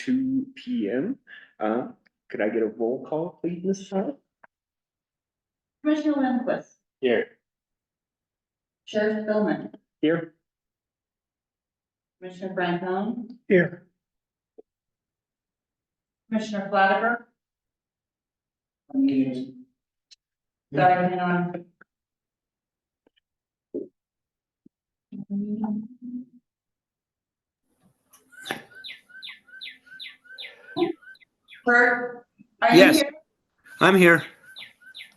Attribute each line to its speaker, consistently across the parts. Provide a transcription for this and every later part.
Speaker 1: 2 p.m. Could I get a roll call, please, Ms. Charlotte?
Speaker 2: Commissioner Lindquist,
Speaker 1: Here.
Speaker 2: Sheriff Spillman,
Speaker 1: Here.
Speaker 2: Commissioner Franklin,
Speaker 1: Here.
Speaker 2: Commissioner Flativer. Sorry, hang on. Bert, are you
Speaker 3: Yes.
Speaker 2: here?
Speaker 3: I'm here.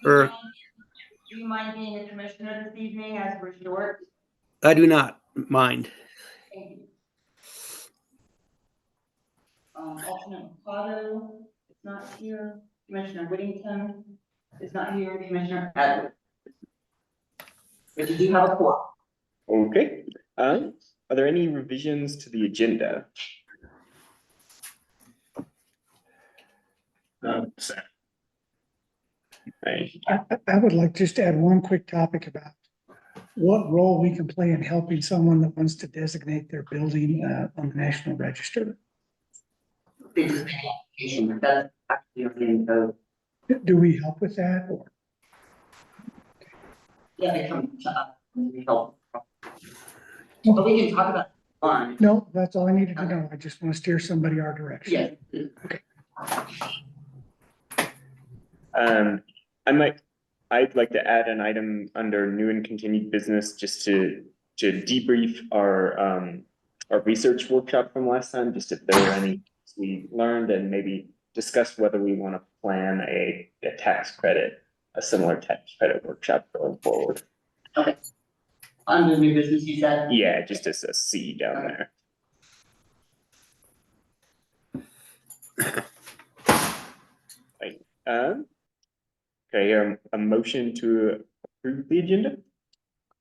Speaker 2: Do you mind being a commissioner this evening as we're short?
Speaker 3: I do not mind.
Speaker 2: Thank you. Alternate Mikado is not here. Commissioner Whittington is not here. Commissioner Edwards. But you do have a quorum.
Speaker 1: Okay. Are there any revisions to the agenda? No, sir. Right.
Speaker 4: I would like just to add one quick topic about what role we can play in helping someone that wants to designate their building on the National Register.
Speaker 2: They just make an application, but that's actually okay in code.
Speaker 4: Do we help with that or?
Speaker 2: Yeah, they come to us and we help. But we can talk about one.
Speaker 4: No, that's all I needed to know. I just want to steer somebody our direction.
Speaker 2: Yes.
Speaker 1: I'd like to add an item under new and continued business just to debrief our research workshop from last time, just if there were any we learned and maybe discuss whether we want to plan a tax credit, a similar tax credit workshop going forward.
Speaker 2: Okay. Under new business, you said?
Speaker 1: Yeah, just as a C down there. Right. Okay, a motion to approve the agenda?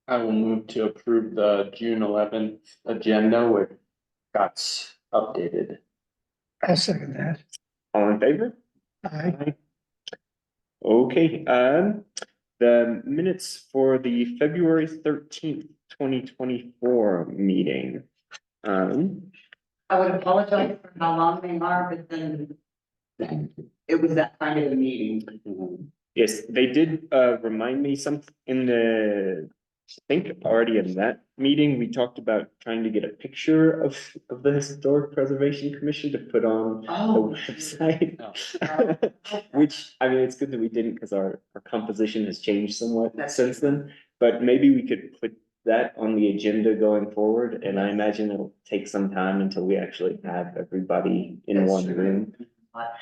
Speaker 5: I will move to approve the June 11th agenda with Scott's updated.
Speaker 4: I'll second that.
Speaker 1: All in favor?
Speaker 4: Aye.
Speaker 1: Okay, the minutes for the February 13th, 2024 meeting.
Speaker 2: I would apologize for how long they are, but then it was that kind of a meeting.
Speaker 1: Yes, they did remind me something in the, I think already in that meeting, we talked about trying to get a picture of the Historic Preservation Commission to put on the
Speaker 2: Oh.
Speaker 1: website. Which, I mean, it's good that we didn't because our composition has changed somewhat
Speaker 2: That's
Speaker 1: since then. But maybe we could put that on the agenda going forward, and I imagine it'll take some time until we actually have everybody in
Speaker 2: That's
Speaker 1: one
Speaker 2: true.
Speaker 1: room.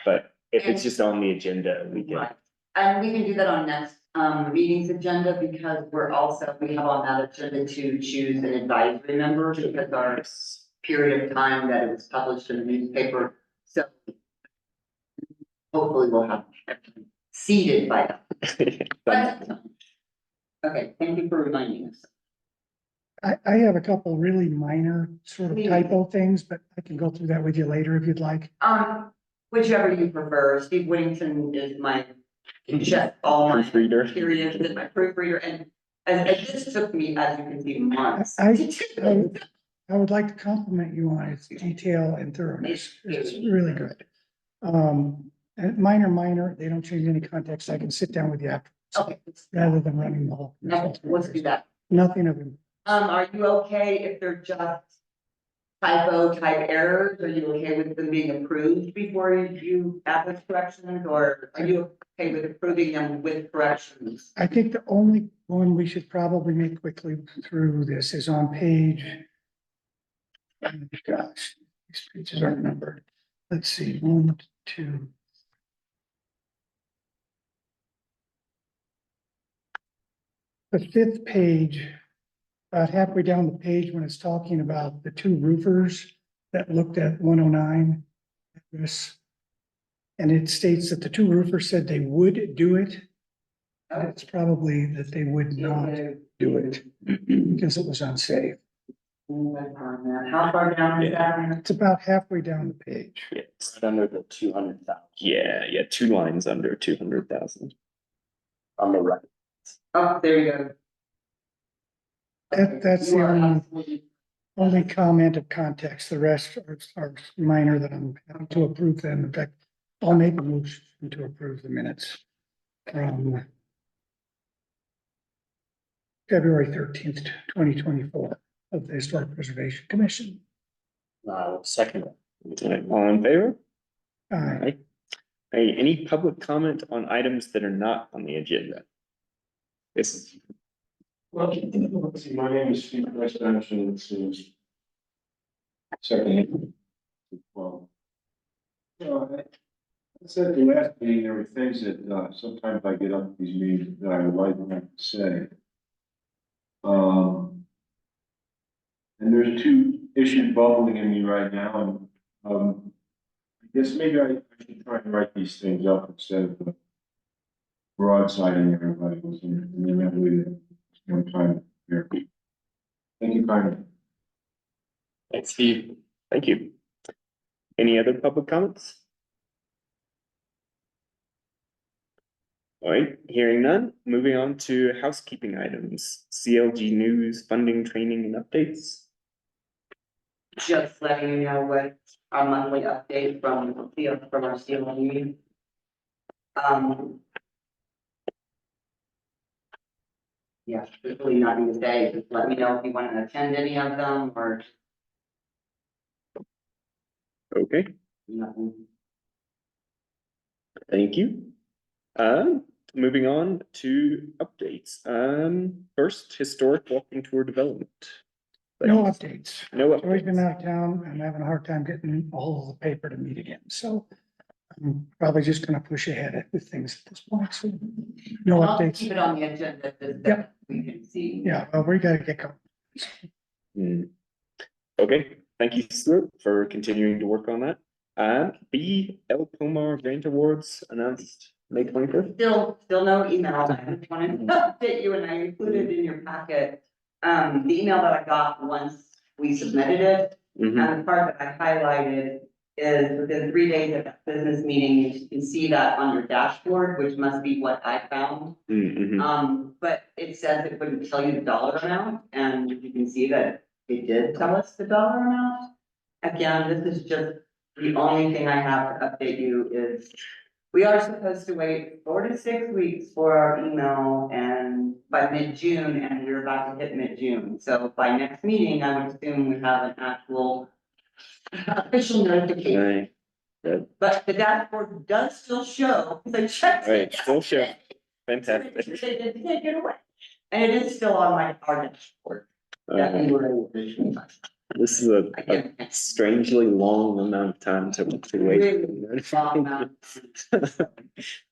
Speaker 1: But if it's
Speaker 2: And-
Speaker 1: just on the agenda, we can.
Speaker 2: Right. And we can do that on next meeting's agenda because we have on that agenda to choose an advisory member because our period of time that it was published in the newspaper. So hopefully we'll have everything seated by then. But, okay, thank you for reminding us.
Speaker 4: I have a couple really minor sort of typo things, but I can go through that with you later if you'd like.
Speaker 2: Whichever you prefer. Steve Whittington is my check all my
Speaker 1: Proofreader.
Speaker 2: periods and my proofreader, and this took me, as you can see, months.
Speaker 4: I would like to compliment you on its detail and thoroughness. It's really good. And minor, they don't change any context. I can sit down with you after,
Speaker 2: Okay,
Speaker 4: rather than running the whole.
Speaker 2: let's do that.
Speaker 4: Nothing of them.
Speaker 2: Are you okay if they're just typo type errors? Are you okay with them being approved before you add those corrections, or are you okay with approving them with corrections?
Speaker 4: I think the only one we should probably make quickly through this is on page. Oh, gosh, these pages aren't numbered. Let's see, 1, 2. The 5th page, about halfway down the page when it's talking about the 2 roofers that looked at 109. This, and it states that the 2 roofers said they would do it. It's probably that they would not do it because it was unsafe.
Speaker 2: How far down is that?
Speaker 4: It's about halfway down the page.
Speaker 1: Yeah,
Speaker 5: It's under the 200,000
Speaker 1: yeah, 2 lines under 200,000.
Speaker 5: on the right.
Speaker 2: Oh, there you go.
Speaker 4: That's
Speaker 2: You
Speaker 4: the
Speaker 2: are
Speaker 4: only,
Speaker 2: absolutely
Speaker 4: Only comment of context, the rest are minor that I'm happy to approve them. In fact, I'll make a motion to approve the minutes from February 13th, 2024 of the Historic Preservation Commission.
Speaker 5: Second.
Speaker 1: All in favor?
Speaker 4: Aye.
Speaker 1: Hey, any public comment on items that are not on the agenda? Yes,
Speaker 6: Well, let's see, my name is Steve West, and this is second. Well, I said at the last meeting, there were things that sometimes I get up at these meetings that I would like to say. And there's two issues bubbling in me right now, and I guess maybe I should try and write these things up instead of broadsiding everybody, and then that way, one time here. Thank you kindly.
Speaker 5: Thanks, Steve.
Speaker 1: thank you. Any other public comments? All right, hearing none, moving on to housekeeping items, CLG news, funding, training and updates.
Speaker 2: Just letting you know what our monthly update from our CLO meeting. Yeah, really nothing to say, just let me know if you want to attend any of them or
Speaker 1: Okay,
Speaker 2: nothing.
Speaker 1: thank you. Moving on to updates. First, historic walking tour development.
Speaker 4: No updates.
Speaker 1: No
Speaker 4: Joey's been
Speaker 1: updates.
Speaker 4: out of town. I'm having a hard time getting all of the paper to meet again, so I'm probably just gonna push ahead with things at this point, so no
Speaker 2: I'll
Speaker 4: updates.
Speaker 2: keep it on the agenda so
Speaker 4: Yep.
Speaker 2: that we can see.
Speaker 4: Yeah, well, we gotta get going.
Speaker 1: Hmm. Okay, thank you, Stuart, for continuing to work on that. B. L. Pomar Grant Awards announced May 25th.
Speaker 2: Still no email. I just wanted to update you and I included in your packet, the email that I got once we submitted it.
Speaker 1: Mhm.
Speaker 2: And the part that I highlighted is within 3 days of that business meeting, you can see that on your dashboard, which must be what I found.
Speaker 1: Mhm.
Speaker 2: But it says it wouldn't tell you the dollar amount, and you can see that it did tell us the dollar amount. Again, this is just, the only thing I have to update you is we are supposed to wait 4 to 6 weeks for our email and by mid-June, and we're about to hit mid-June. So by next meeting, I would assume we have an actual official notification.
Speaker 1: Right, good,
Speaker 2: But the dashboard does still show, because I checked. it
Speaker 1: right, still show,
Speaker 2: yesterday.
Speaker 1: fantastic.
Speaker 2: They didn't take it away. And it is still on my our dashboard. That we were originally.
Speaker 1: This is a
Speaker 2: Again.
Speaker 1: strangely long amount of time to wait.
Speaker 2: Really long amount.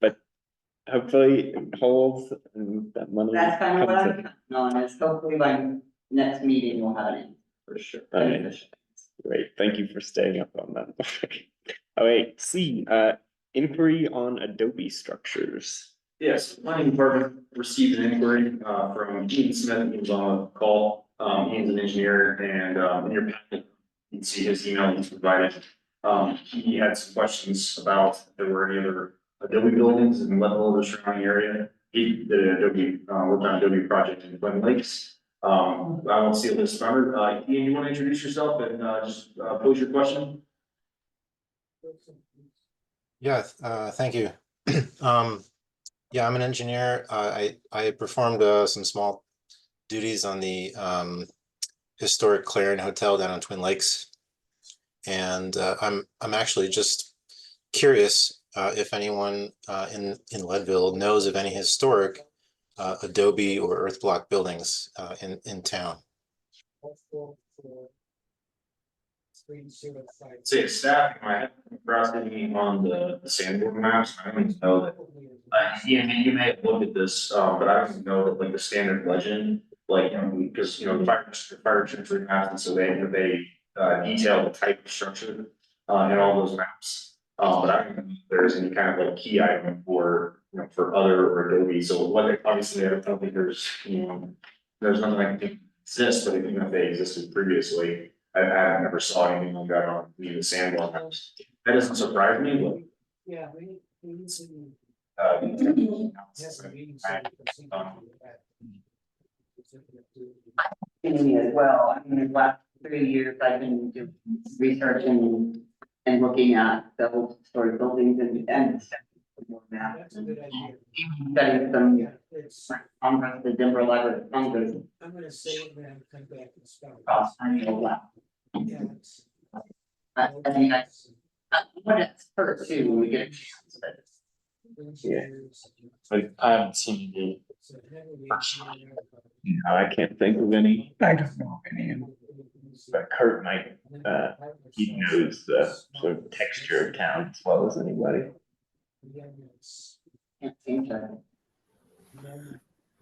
Speaker 1: But hopefully it holds and that money.
Speaker 2: That's kind of what
Speaker 1: comes
Speaker 2: I'm
Speaker 1: in.
Speaker 2: counting on, is hopefully by next meeting we'll have it for sure.
Speaker 1: All right. Great, thank you for staying up on that. All right, C, inquiry on Adobe structures.
Speaker 7: Yes, planning department received an inquiry from Ian Smith, he was on a call. Ian's an engineer and in your packet, you can see his email he's provided. He had some questions about if there were any other Adobe buildings in Leadville or the surrounding area. He did an Adobe, worked on Adobe project in Twin Lakes. I won't steal his thunder. Ian, you want to introduce yourself and just pose your question?
Speaker 8: Yeah, thank you. Yeah, I'm an engineer. I performed some small duties on the historic Clarion Hotel down on Twin Lakes. And I'm actually just curious if anyone in Leadville knows of any historic Adobe or earth block buildings in town.
Speaker 7: Say staff, I have across any on the sandboard maps, I don't even know that. Yeah, I mean, you may have looked at this, but I don't even know that like the standard legend, like, because, the fire truth maps, and so they detail the type of structure in all those maps. But I don't know if there's any kind of like key item for, for other or Adobe, so like, obviously, I don't think there's, there's nothing I think exists, but even if they existed previously. I never saw anything like that on the sandboard maps. That doesn't surprise me, but.
Speaker 9: Yeah.
Speaker 2: Me as well, I mean, last 3 years, I've been doing research and looking at the old historic buildings and even studying some Congress, the Denver Library of Congress.
Speaker 3: I'm gonna save that and come back and start.
Speaker 2: Across the left. I mean, what it's for too, when we get a chance, but
Speaker 1: Yeah.
Speaker 5: I haven't seen the,
Speaker 1: No, I can't think of any,
Speaker 4: I don't know of any.
Speaker 1: but Kurt might, he knows the sort of texture of town as well as anybody.
Speaker 2: can't seem to.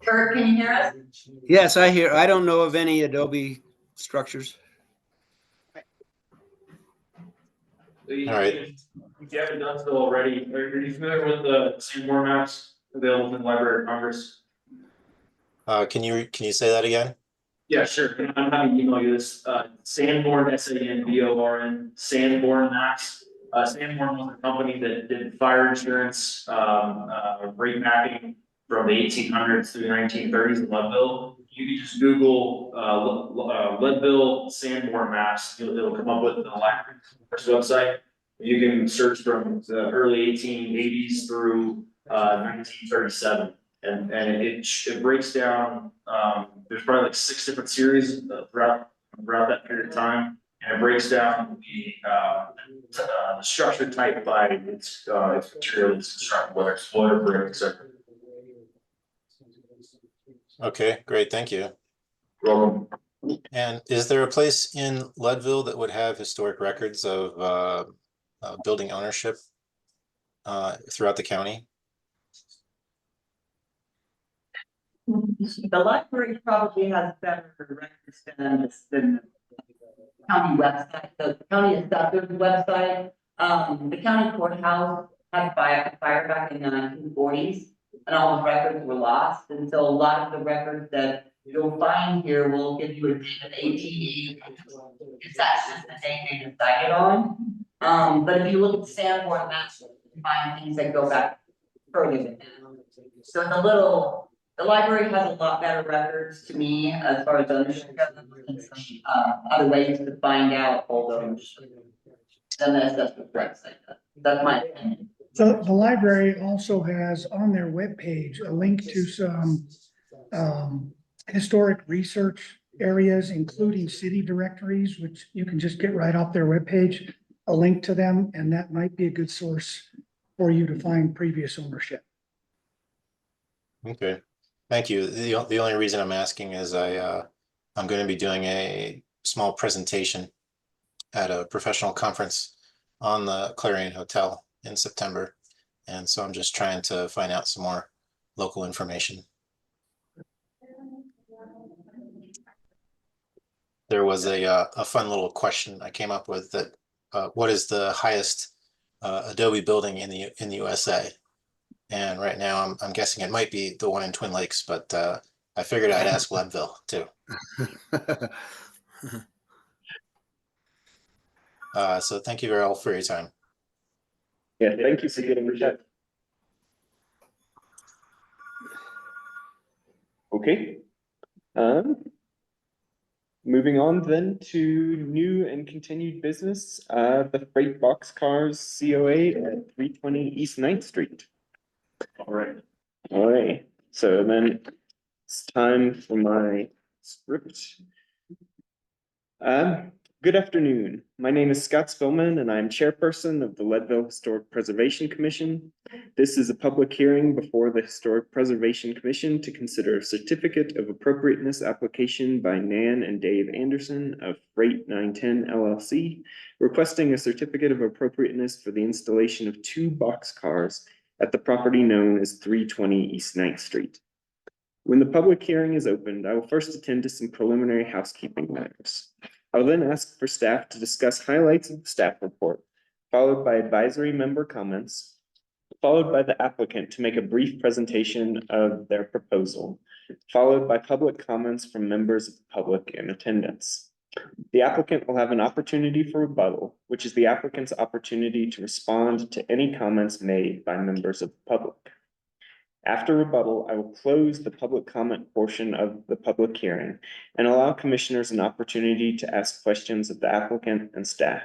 Speaker 2: Kurt, can you hear us?
Speaker 3: Yes, I don't know of any Adobe structures.
Speaker 7: So you-
Speaker 8: All right.
Speaker 7: If you haven't done so already, are you familiar with the Sanborn maps available in the Library of Congress?
Speaker 8: Can you say that again?
Speaker 7: Yeah, sure. I'm having to email you this, Sanborn, Sanborn, Sanborn maps. Sanborn was a company that did fire insurance, rate mapping from the 1800s through the 1930s in Leadville. You can just Google, Leadville Sanborn maps, it'll come up with the library's website. You can search from the early 1880s through, 1937. And it breaks down, there's probably like 6 different series throughout that period of time. And it breaks down the structure type by its material, its construction, whether it's wood or brick, etc.
Speaker 8: Okay, great, thank you.
Speaker 7: Well,
Speaker 8: And is there a place in Leadville that would have historic records of building ownership throughout the county?
Speaker 2: The library probably has better records than the county website, the county assessor's website. The county courthouse had fire back in the 1940s, and all the records were lost, and so a lot of the records that you'll find here will give you a date of 1880. Because that's just the date they decided on. But if you look at the Sanborn maps, you find things that go back further than that. So it's a little. The library has a lot better records to me as far as ownership goes, and some other ways to find out old ownership than the assessor's website does. That's my opinion.
Speaker 4: So the library also has on their webpage a link to some historic research areas, including city directories, which you can just get right off their webpage, a link to them, and that might be a good source for you to find previous ownership.
Speaker 8: Okay, thank you. The only reason I'm asking is I'm going to be doing a small presentation at a professional conference on the Clarion Hotel in September. And so I'm just trying to find out some more local information. There was a fun little question I came up with that what is the highest Adobe building in the USA? And right now I'm guessing it might be the one in Twin Lakes, but I figured I'd ask Leadville too. So thank you all for your time.
Speaker 1: Yeah, thank you for getting the chat. Okay. Moving on then to new and continued business, the freight boxcars COA at 320 East 9th Street. All right, so then it's time for my script. Good afternoon. My name is Scott Spillman and I'm chairperson of the Leadville Historic Preservation Commission. This is a public hearing before the Historic Preservation Commission to consider a certificate of appropriateness application by Nan and Dave Anderson of Freight 910 LLC, requesting a certificate of appropriateness for the installation of 2 boxcars at the property known as 320 East 9th Street. When the public hearing is opened, I will first attend to some preliminary housekeeping matters. I will then ask for staff to discuss highlights of the staff report, followed by advisory member comments, followed by the applicant to make a brief presentation of their proposal, followed by public comments from members of the public in attendance. The applicant will have an opportunity for rebuttal, which is the applicant's opportunity to respond to any comments made by members of the public. After rebuttal, I will close the public comment portion of the public hearing and allow commissioners an opportunity to ask questions of the applicant and staff.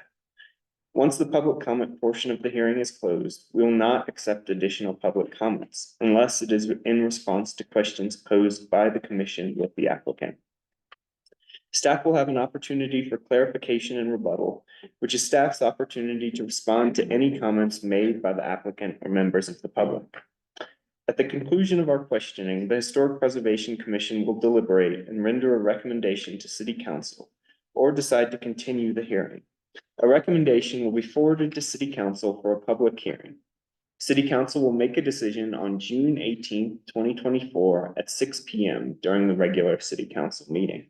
Speaker 1: Once the public comment portion of the hearing is closed, we will not accept additional public comments unless it is in response to questions posed by the commission with the applicant. Staff will have an opportunity for clarification and rebuttal, which is staff's opportunity to respond to any comments made by the applicant or members of the public. At the conclusion of our questioning, the Historic Preservation Commission will deliberate and render a recommendation to City Council or decide to continue the hearing. A recommendation will be forwarded to City Council for a public hearing. City Council will make a decision on June 18th, 2024 at 6 p.m. during the regular City Council meeting.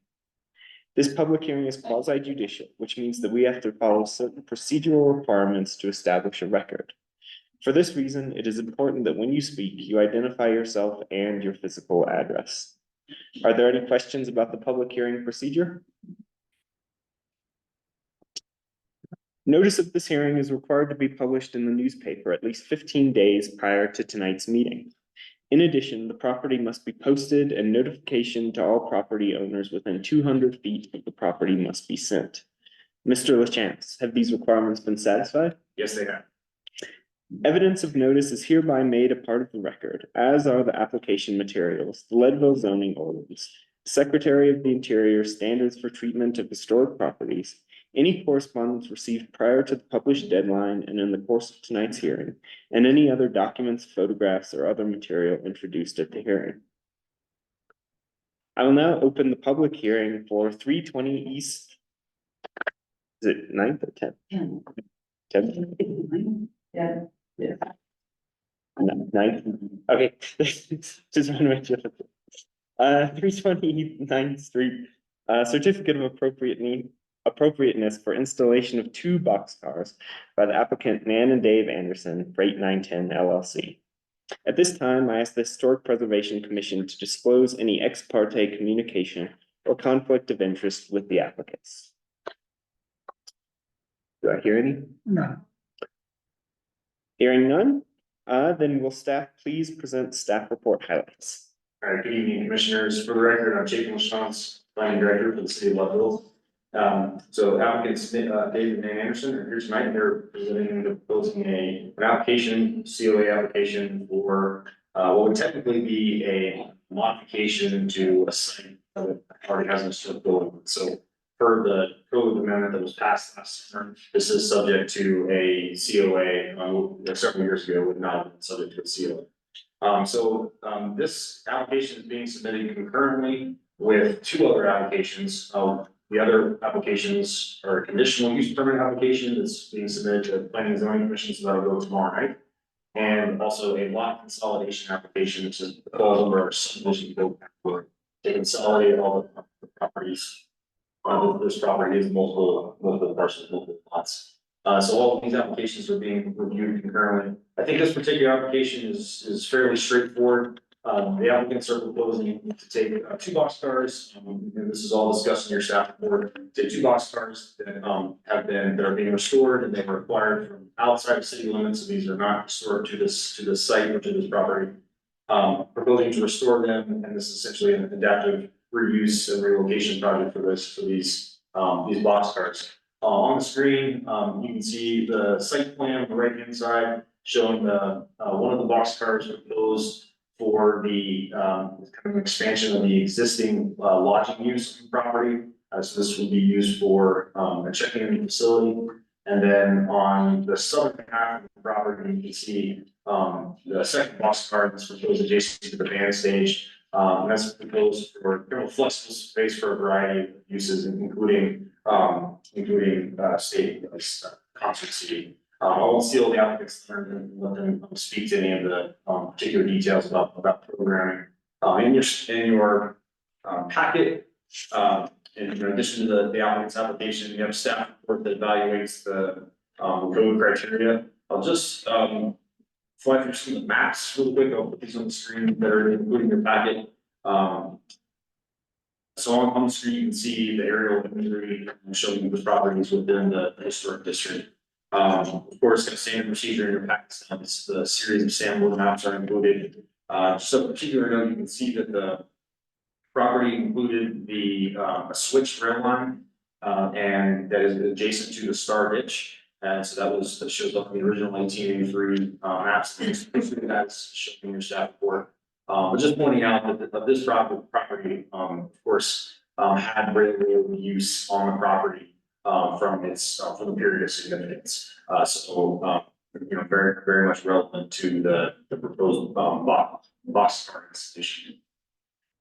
Speaker 1: This public hearing is quasi judicial, which means that we have to follow certain procedural requirements to establish a record. For this reason, it is important that when you speak, you identify yourself and your physical address. Are there any questions about the public hearing procedure? Notice of this hearing is required to be published in the newspaper at least 15 days prior to tonight's meeting. In addition, the property must be posted and notification to all property owners within 200 feet of the property must be sent. Mr. LaChance, have these requirements been satisfied?
Speaker 7: Yes, they have.
Speaker 1: Evidence of notice is hereby made a part of the record, as are the application materials, the Leadville zoning ordinance, Secretary of the Interior standards for treatment of historic properties, any correspondence received prior to the published deadline and in the course of tonight's hearing, and any other documents, photographs, or other material introduced at the hearing. I will now open the public hearing for 320 East. Is it 9th or 10th? 10th?
Speaker 2: Yeah.
Speaker 1: Ninth, okay. Just want to make sure. 320 9th Street, certificate of appropriateness for installation of 2 boxcars by the applicant Nan and Dave Anderson, Freight 910 LLC. At this time, I ask the Historic Preservation Commission to disclose any ex parte communication or conflict of interest with the applicants. Do I hear any?
Speaker 4: No.
Speaker 1: Hearing none, then will staff please present staff report highlights.
Speaker 7: All right, good evening, commissioners. For the record, I'm Jake LaChance, planning director for the city of Leadville. So applicants, David and Anderson are here tonight. They're presenting and proposing an application, COA application for what would technically be a modification to a site that already has a historic building. So per the code amendment that was passed last summer, this is subject to a COA, several years ago, would not have been subject to a COA. This application is being submitted concurrently with 2 other applications. The other applications are a conditional use permit application that's being submitted to the Planning and Zoning Commission, so that'll go tomorrow night. And also a lot consolidation application, which is falls under our subdivision code to consolidate all the properties. This property is multiple parcels, multiple lots. So all of these applications are being reviewed concurrently. I think this particular application is fairly straightforward. The applicants are proposing to take 2 boxcars, and this is all discussed in your staff report. Take 2 boxcars that are being restored, and they were acquired from outside of city limits. So these are not restored to this site or to this property. Proposing to restore them, and this is essentially an adaptive reuse and relocation project for these boxcars. On the screen, you can see the site plan on the right hand side showing one of the boxcars proposed for the kind of expansion of the existing lodging use of the property. So this would be used for a check-in facility. And then on the southern half of the property, you can see the second boxcar that's proposed adjacent to the band stage. And that's proposed for kind of flexible space for a variety of uses, including state concert seating. I won't steal the applicants and let them speak to any of the particular details about programming. In your packet, in addition to the applicant's application, you have a staff report that evaluates the code criteria. I'll just fly through some of the maps real quick. I'll put these on the screen that are including your packet. So on the screen, you can see the aerial imagery showing the properties within the historic district. Of course, the standard procedure in your packets, the series of sample maps are included. Just a particular note, you can see that the property included a switched rail line, and that is adjacent to the Star Ditch. And so that shows up in the original 1983 maps, that's shown in your staff report. But just pointing out that this property, of course, had railroad use on the property from the period of significance. Very, very much relevant to the proposed boxcar institution.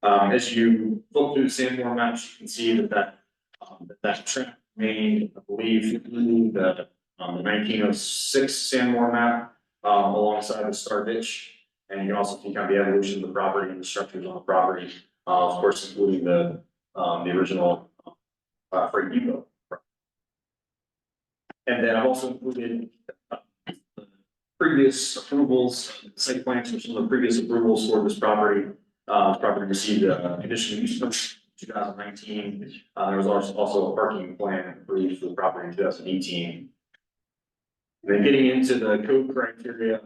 Speaker 7: As you look through the Sanborn maps, you can see that track remained, I believe, in the 1906 Sanborn map alongside the Star Ditch. And you can also see kind of the evolution of the property and the structures on the property, of course, including the original freight depot. And then I've also included previous approvals, site plans for some of the previous approvals for this property. Property received a conditional use permit in 2019. There was also a parking plan approved for the property in 2018. Then getting into the code criteria,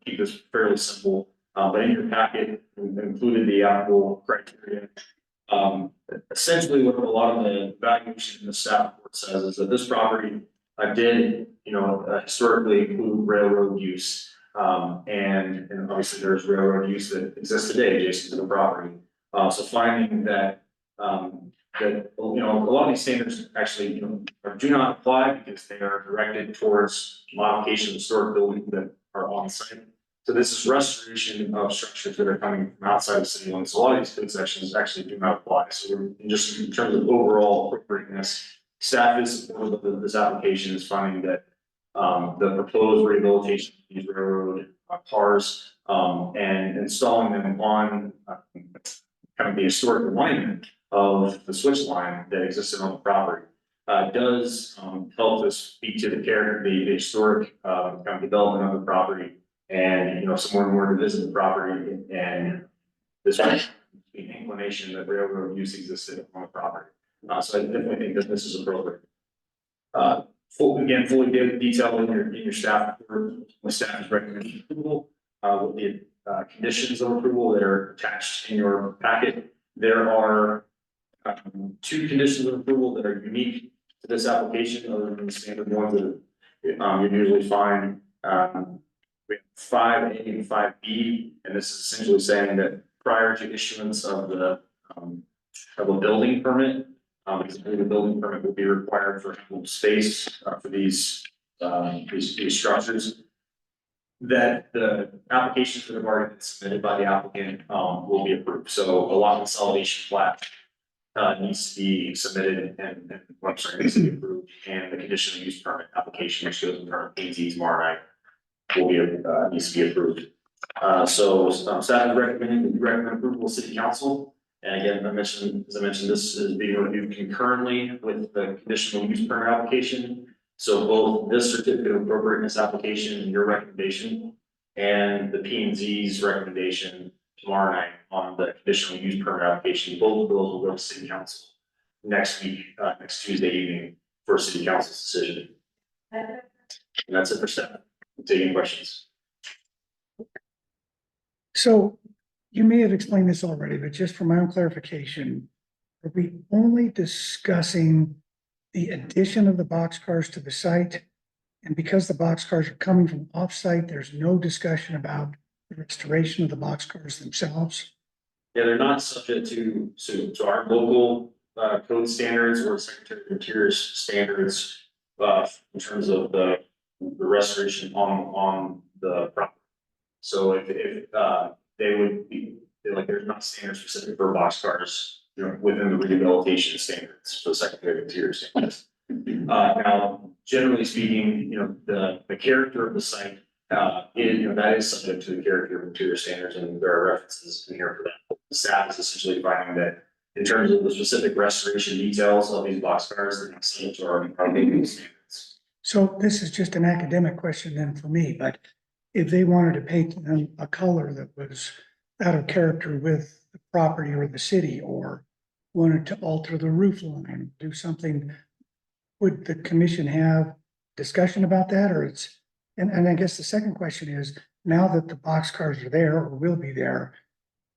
Speaker 7: keep this fairly simple, but in your packet, we've included the applicable criteria. Essentially, what a lot of the evaluation in the staff report says is that this property did, historically include railroad use. And obviously there's railroad use that exists today adjacent to the property. So finding that, a lot of these standards actually, do not apply because they are directed towards modification of historic buildings that are on site. So this is restoration of structures that are coming from outside the city limits. A lot of these code sections actually do not apply. So just in terms of overall appropriateness, staff is supportive of this application is finding that the proposed rehabilitation of these railroad cars and installing them on kind of the historic alignment of the switch line that existed on the property does help us speak to the character, the historic kind of development of the property, and some more to visit the property, and this the inclination that railroad use existed on the property. So I definitely think that this is appropriate. Fully detailed in your staff report. The staff is recommending approval with the conditions of approval that are attached in your packet. There are 2 conditions of approval that are unique to this application, other than the standard ones that you usually find. We have 5A and 5B, and this is essentially saying that prior to issuance of a building permit, because the building permit will be required for space for these structures, that the applications that have already been submitted by the applicant will be approved. So a lot of consolidation plat needs to be submitted and needs to be approved, and the conditional use permit application, which goes in front of P&Z tomorrow night, will be needs to be approved. So staff is recommend approval of city council. And again, as I mentioned, this is being reviewed concurrently with the conditional use permit application. So both this certificate of appropriateness application, your recommendation, and the P&Z's recommendation tomorrow night on the conditional use permit application, both of those will go to city council next week, next Tuesday evening for city council's decision. And that's it for staff. Taking questions.
Speaker 4: So you may have explained this already, but just for my own clarification, are we only discussing the addition of the boxcars to the site? And because the boxcars are coming from off-site, there's no discussion about the restoration of the boxcars themselves?
Speaker 7: Yeah, they're not subject to our local code standards or Secretary of Interior's standards in terms of the restoration on the property. So if they would be like, there's not standards specific for boxcars, within the rehabilitation standards for the Secretary of Interior standards. Now, generally speaking, the character of the site that is subject to the character of interior standards, and there are references in here for that. The staff is essentially finding that in terms of the specific restoration details of these boxcars, they're not subject to our standards.
Speaker 4: So this is just an academic question then for me, but if they wanted to paint them a color that was out of character with the property or the city, or wanted to alter the roof line, do something, would the commission have discussion about that, or it's And I guess the second question is, now that the boxcars are there or will be there,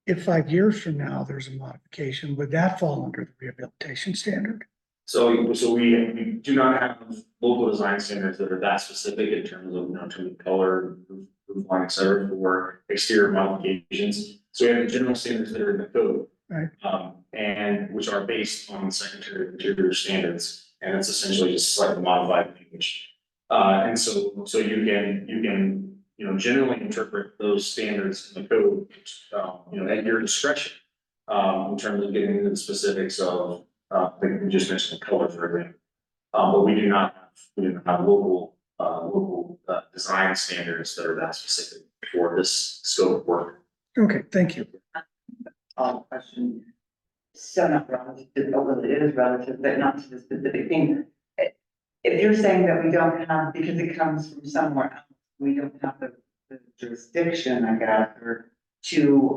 Speaker 4: if 5 years from now there's a modification, would that fall under the rehabilitation standard?
Speaker 7: So we do not have local design standards that are that specific in terms of, in terms of color, roof line, et cetera, for exterior modifications. So we have the general standards that are in the code.
Speaker 4: Right.
Speaker 7: And which are based on Secretary of Interior standards, and it's essentially just slightly modified language. And so you can, generally interpret those standards in the code, at your discretion. In terms of getting into the specifics of, like we just mentioned the color for example. But we do not have local design standards that are that specific for this scope of work.
Speaker 4: Okay, thank you.
Speaker 2: Question. So not relative, well, it is relative, but not to the specific thing. If you're saying that we don't have, because it comes from somewhere else, we don't have the jurisdiction, I guess, or to,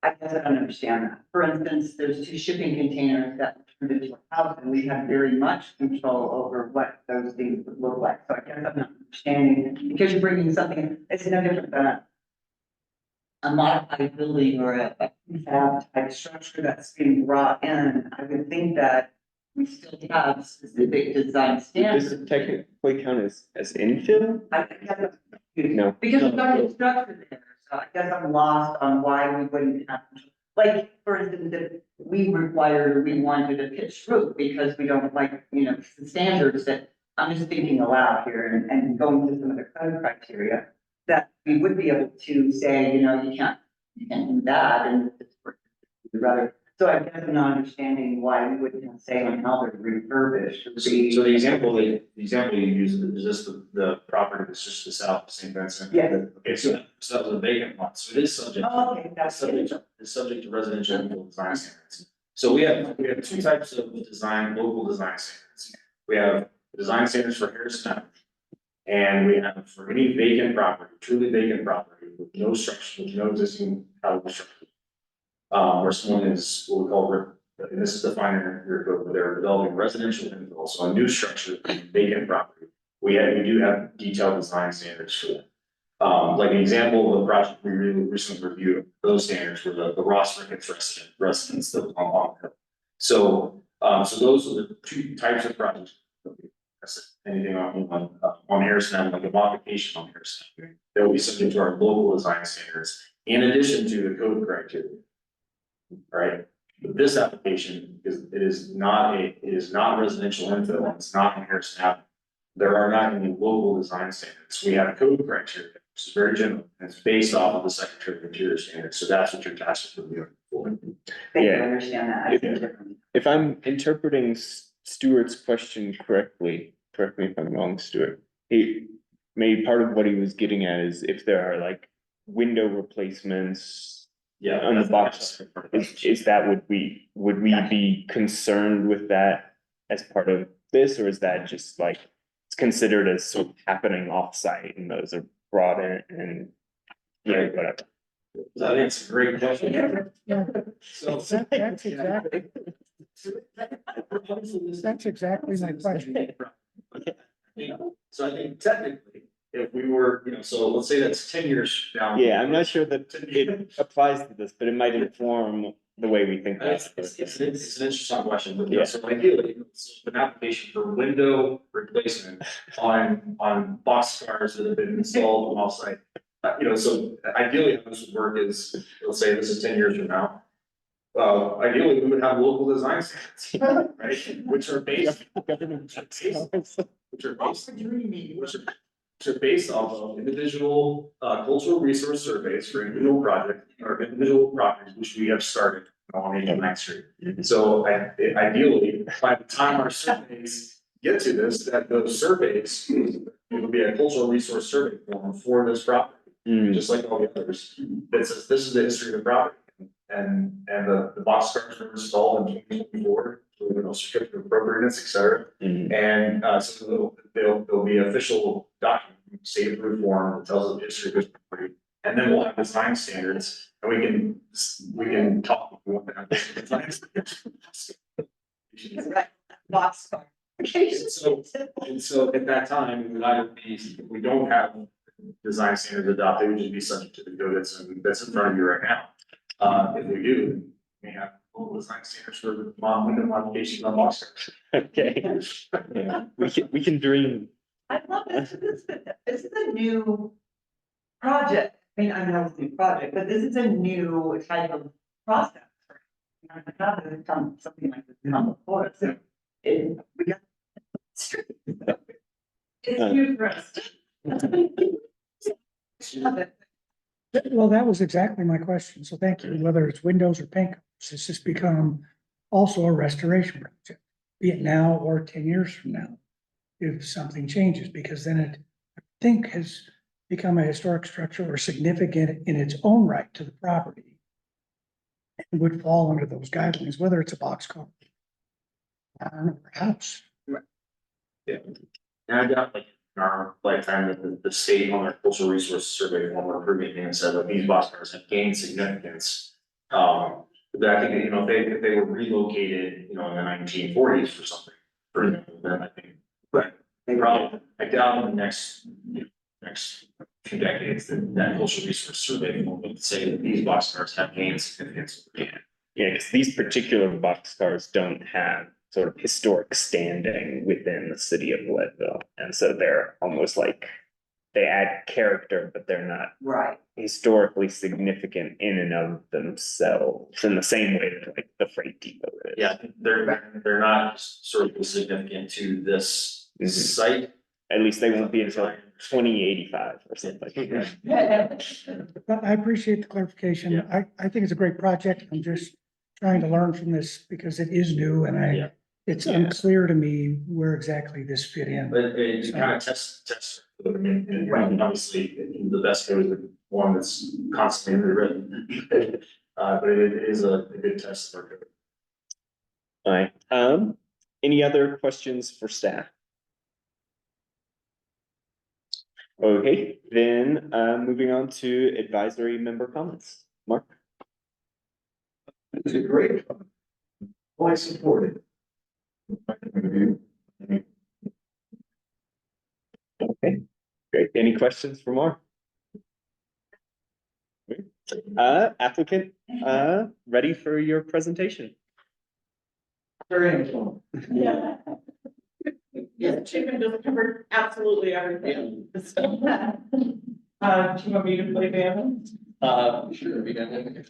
Speaker 2: I guess I don't understand that. For instance, there's 2 shipping containers that were turned into a house, and we have very much control over what those things would look like. So I guess I'm not understanding, because you're bringing something, it's no different than a modified building or a prefab type structure that's being brought in. I would think that we still have specific design
Speaker 1: Does
Speaker 2: standards.
Speaker 1: it technically count as infill?
Speaker 2: I guess,
Speaker 1: No.
Speaker 2: because we've got a structure there, so I guess I'm lost on why we wouldn't have, like, for instance, if we wanted a pitched roof because we don't like, the standards that, I'm just thinking aloud here and going to some of the code criteria, that we would be able to say, you can't do that, and it's rather, so I guess I'm not understanding why we wouldn't have say on how they're refurbished. Or
Speaker 7: So the example you use is just the property that's just the south of St. Vincent.
Speaker 2: Yes.
Speaker 7: Okay, so that was a vacant lot, so it is subject.
Speaker 2: Oh, okay, that's it.
Speaker 7: It's subject to residential and local design standards. So we have 2 types of local design standards. We have design standards for Harrison Avenue. And we have for any vacant property, truly vacant property with no structure, with no existing housing structure. Where someone is what we call, and this is defined in your code, where they're developing residential infill, so a new structure, vacant property. We do have detailed design standards for that. Like an example of a project we really recently reviewed, those standards were the Ross Ricketts residence that was on the hill. So those are the 2 types of projects. Anything on Harrison Avenue, like a modification on Harrison Avenue, that will be subject to our local design standards, in addition to the code criteria. Right, but this application is not residential infill, it's not in Harrison Avenue. There are not any local design standards, we have code criteria, which is very general, and it's based off of the Secretary of Interior standards, so that's what you're tasked with reviewing for.
Speaker 2: Thank you, I
Speaker 1: Yeah.
Speaker 2: understand that. I think differently.
Speaker 1: If I'm interpreting Stuart's question correctly, correct me if I'm wrong, Stuart. Maybe part of what he was getting at is if there are like window replacements.
Speaker 7: Yeah.
Speaker 1: On the box, is that, would we be concerned with that as part of this, or is that just like, it's considered as sort of happening offsite and those are brought in and, whatever?
Speaker 7: I think it's a great question.
Speaker 4: Yeah.
Speaker 7: So.
Speaker 4: That's exactly my question.
Speaker 7: So I think technically, if we were, so let's say that's 10 years down.
Speaker 1: Yeah, I'm not sure that it applies to this, but it might inform the way we think about
Speaker 7: It's
Speaker 1: it.
Speaker 7: an interesting question, but
Speaker 1: Yeah.
Speaker 7: so ideally, it's an application for window replacement on boxcars that have been installed on offsite. So ideally, how this would work is, let's say this is 10 years from now. Ideally, we would have local design standards, right, which are based off of individual cultural resource surveys for individual projects or individual properties, which we have started on 89th Street. So ideally, by the time our surveys get to this, that those surveys, it would be a cultural resource survey form for this property, just like all the others. That says this is the history of the property, and the boxcars were installed in 2024, certificate of appropriateness, et cetera. And so there'll be official document, state approved form that tells the history of this property. And then we'll have design standards, and we can talk if we want to have design standards.
Speaker 2: Boxcar,
Speaker 7: And so at that time, it would either be, if we don't have design standards adopted, it would just be subject to the code that's in front of you right now. If we do, we have full design standards for window modification on box cars.
Speaker 1: Okay, yeah, we can dream.
Speaker 2: I love this, this is a new project, I mean, I know it's a new project, but this is a new type of process. I haven't done something like this come before, so we got. It's new for us. Love it.
Speaker 4: Well, that was exactly my question. So thank you. Whether it's windows or paint colors, it's just become also a restoration project, be it now or 10 years from now. If something changes, because then it, I think, has become a historic structure or significant in its own right to the property. And would fall under those guidelines, whether it's a boxcar or a house.
Speaker 7: And I doubt like in our lifetime that the state on their cultural resource survey, when we're approving things, said that these box cars have gained significance. But I think, if they were relocated, in the 1940s or something, then I think, but they probably, I doubt in the next few decades that cultural resource survey will say that these box cars have gained significance.
Speaker 1: Yeah, because these particular boxcars don't have sort of historic standing within the city of Leadville. And so they're almost like, they add character, but they're not
Speaker 2: Right.
Speaker 1: historically significant in and of themselves, in the same way that like the freight depot is.
Speaker 7: Yeah, they're not sort of significant to this
Speaker 1: Mhm.
Speaker 7: site.
Speaker 1: At least they won't be until 2085 or something.
Speaker 4: But I appreciate the clarification.
Speaker 7: Yeah.
Speaker 4: I think it's a great project. I'm just trying to learn from this because it is new and
Speaker 7: Yeah.
Speaker 4: it's
Speaker 1: Yeah.
Speaker 4: unclear to me where exactly this fit in.
Speaker 7: But it kind of tests, and obviously, the best code is the one that's constantly rewritten. But it is a good test for code.
Speaker 1: Alright, any other questions for staff? Okay, then, moving on to advisory member comments. Mark?
Speaker 6: It's a great. Well, I support it.
Speaker 1: Okay, great. Any questions for Mark? Applicant, ready for your presentation?
Speaker 6: Very interesting.
Speaker 9: Yeah. Yeah, Chapin just covered absolutely everything. So, do you want me to play band?
Speaker 5: Sure, we can.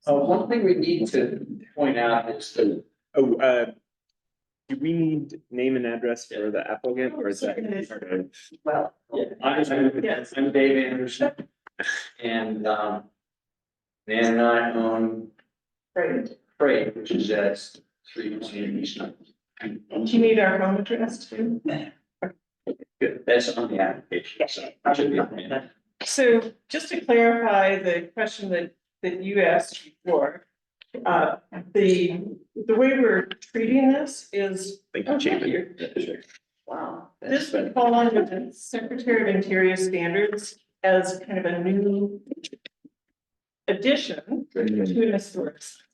Speaker 5: One thing we need to point out is that
Speaker 1: Oh, do we need name and address for the applicant or is that part of?
Speaker 2: Well.
Speaker 5: I'm Dave Anderson. And, Nan and I own Freight, which is at 320 East Ninth.
Speaker 9: Do you need our home address too?
Speaker 5: Good, that's on the application, so it should be on there.
Speaker 9: So just to clarify the question that you asked before, the way we're treating this is.
Speaker 1: Thank you,
Speaker 9: Oh,
Speaker 1: Chapin.
Speaker 9: Wow, this would fall under the Secretary of Interior standards as kind of a new addition to an historic site.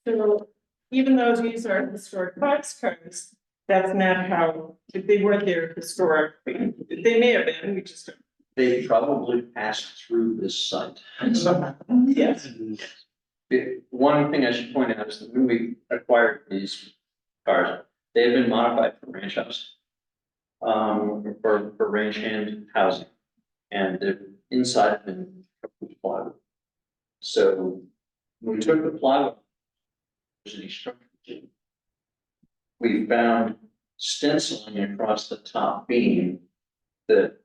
Speaker 9: So even though these are historic boxcars, that's not how, they weren't there historically. They may have been, we just don't.
Speaker 5: They probably passed through this site.
Speaker 9: Yes.
Speaker 5: One thing I should point out is that when we acquired these cars, they have been modified for ranch house. For ranch hand housing, and the inside have been covered with plywood. So when we took the plywood, there's any structure. We found stenciling across the top beam that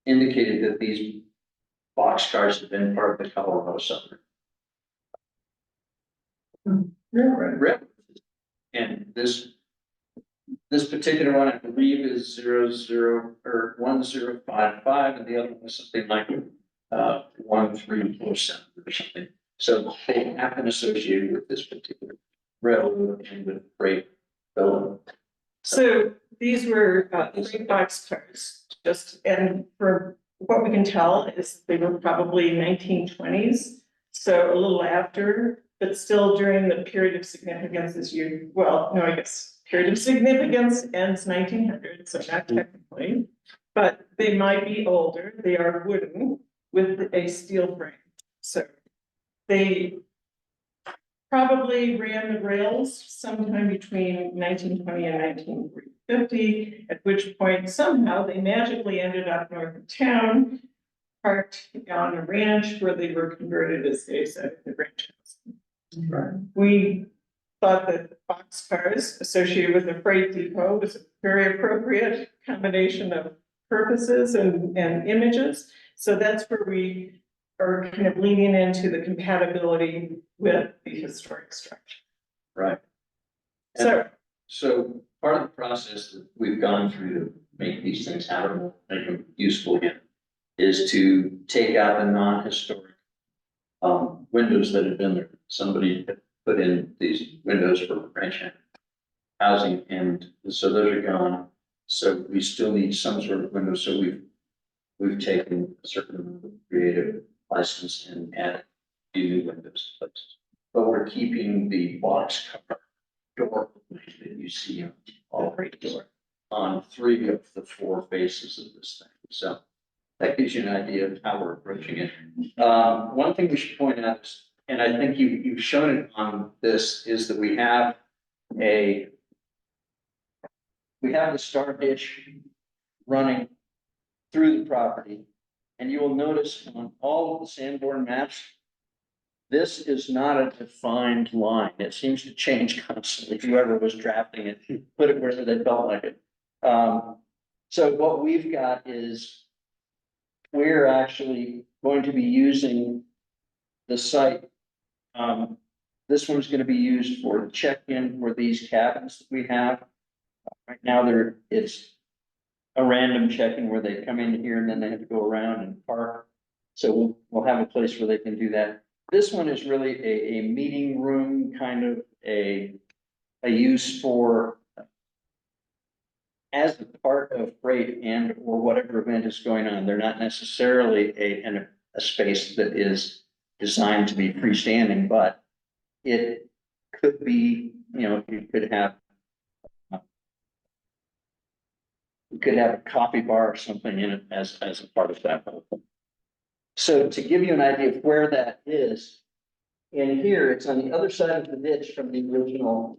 Speaker 5: indicated that these boxcars had been part of the Colorado Southern. Railroad. And this particular one, I believe, is 1055, and the other one is something like 1347 or something. So they have been associated with this particular railroad and with freight building.
Speaker 9: So these were three boxcars, and for what we can tell is they were probably 1920s. So a little after, but still during the period of significance as you, well, no, I guess period of significance ends 1900, so not technically. But they might be older, they are wooden with a steel frame, so they probably ran the rails sometime between 1920 and 1950, at which point somehow they magically ended up north of town, parked on a ranch where they were converted, as they said, the ranch house. We thought that boxcars associated with the freight depot was a very appropriate combination of purposes and images. So that's where we are kind of leaning into the compatibility with the historic structure.
Speaker 5: Right. So part of the process that we've gone through to make these things habitable, make them useful again, is to take out the non-historic windows that have been there. Somebody had put in these windows for ranch housing, and so those are gone. So we still need some sort of window, so we've taken a certain amount of creative license and added a few new windows in places. But we're keeping the box cover door that you see on all three door on 3 of the 4 faces of this thing. So that gives you an idea of how we're approaching it. One thing we should point out is, and I think you've shown it on this, is that we have the star ditch running through the property. And you will notice on all of the Sanborn maps, this is not a defined line. It seems to change constantly. Whoever was drafting it, put it wherever they felt like it. So what we've got is we're actually going to be using the site. This one's going to be used for check-in for these cabins that we have. Right now, it's a random check-in where they come in here and then they have to go around and park. So we'll have a place where they can do that. This one is really a meeting room, kind of a use for as a part of freight and or whatever event is going on. They're not necessarily a space that is designed to be freestanding, but it could be, you could have a coffee bar or something in it as a part of that whole thing. So to give you an idea of where that is, in here, it's on the other side of the ditch from the original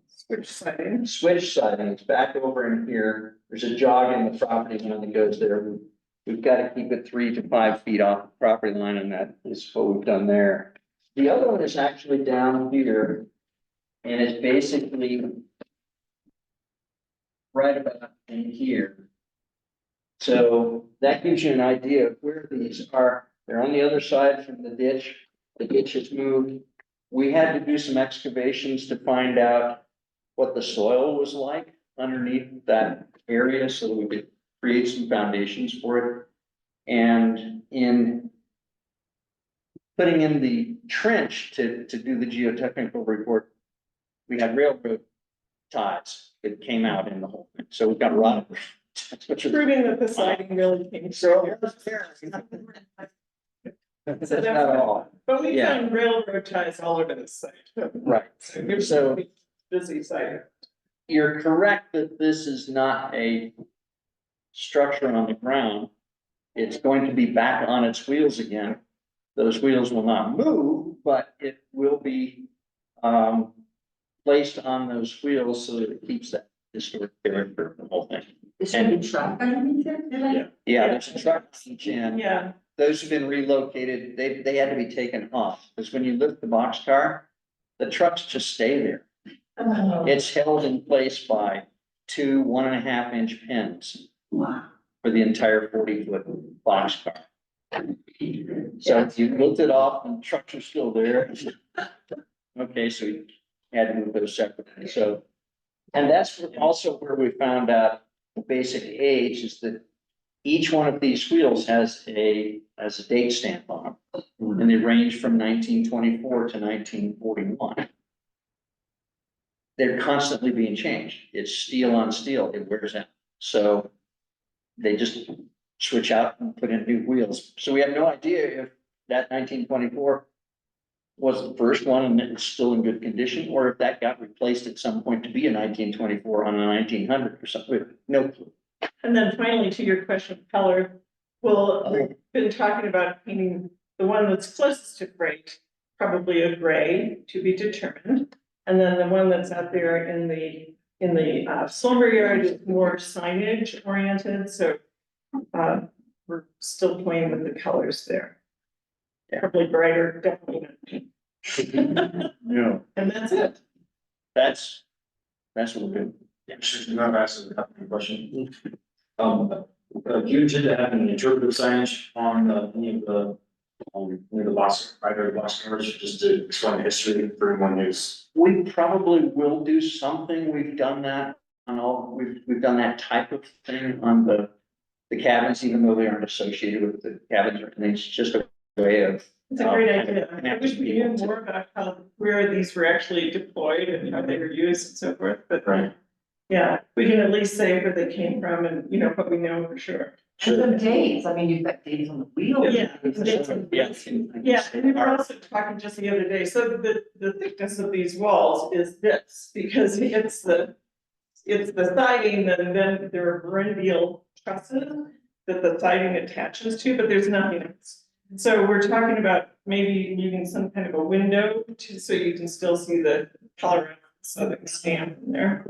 Speaker 5: switch siding. It's back over in here. There's a jog in the property line that goes there. We've got to keep it 3 to 5 feet off the property line, and that is what we've done there. The other one is actually down here, and it's basically right about in here. So that gives you an idea of where these are. They're on the other side from the ditch. The ditch has moved. We had to do some excavations to find out what the soil was like underneath that area so that we could create some foundations for it. And in putting in the trench to do the geotechnical report, we had railroad ties that came out in the whole thing. So we've got rock.
Speaker 9: Proving that the siding really came
Speaker 5: So
Speaker 9: through.
Speaker 5: that's not all.
Speaker 9: But we
Speaker 5: Yeah.
Speaker 9: found railroad ties all over the site.
Speaker 5: Right.
Speaker 9: So here's
Speaker 5: So-
Speaker 9: a busy site.
Speaker 5: You're correct that this is not a structure on the ground. It's going to be back on its wheels again. Those wheels will not move, but it will be placed on those wheels so that it keeps that historic character of the whole thing.
Speaker 2: Is there a truck underneath it? Did I-
Speaker 1: Yeah.
Speaker 5: Yeah, there's a truck on each end.
Speaker 9: Yeah,
Speaker 5: Those have been relocated. They had to be taken off, because when you lift the boxcar, the trucks just stay there.
Speaker 2: Oh,
Speaker 5: It's held in place by 2 1.5-inch pins
Speaker 2: wow.
Speaker 5: for the entire 40-foot boxcar. So if you lift it off and trucks are still there. Okay, so we had to move those separately, so. And that's also where we found out the basic age is that each one of these wheels has a date stamp on them. And they range from 1924 to 1941. They're constantly being changed. It's steel on steel. It wears out. So they just switch out and put in new wheels. So we have no idea if that 1924 was the first one and it was still in good condition, or if that got replaced at some point to be a 1924 on a 1900 or something, no clue.
Speaker 9: And then finally, to your question of color, well, we've been talking about painting the one that's closest to gray, probably a gray to be determined. And then the one that's out there in the slumber yard is more signage oriented, so we're still playing with the colors there. Probably brighter, definitely not pink.
Speaker 5: Yeah.
Speaker 9: And that's it.
Speaker 5: That's what we're doing.
Speaker 7: Yeah, sure, not asking a couple of questions. You intend to have an interpretive signage on any of the, near the box, either box covers, just to explain the history for anyone who's.
Speaker 5: We probably will do something. We've done that on we've done that type of thing on the cabins, even though they aren't associated with the cabins or anything. It's just a way of.
Speaker 9: It's a great
Speaker 5: kind of
Speaker 9: idea. I
Speaker 5: connecting
Speaker 9: wish we knew
Speaker 5: people to-
Speaker 9: more about where these were actually deployed and how they were used and so forth, but.
Speaker 5: Right.
Speaker 9: Yeah, we can at least say where they came from and, you know, what we know for sure.
Speaker 2: And some dates, I mean, you've got dates on the wheel.
Speaker 9: Yeah. Yeah, and we were also talking just the other day, so the thickness of these walls is this, because it's the siding, and then there are perennial trusses that the siding attaches to, but there's nothing else. So we're talking about maybe leaving some kind of a window to, so you can still see the color of the stamp in there.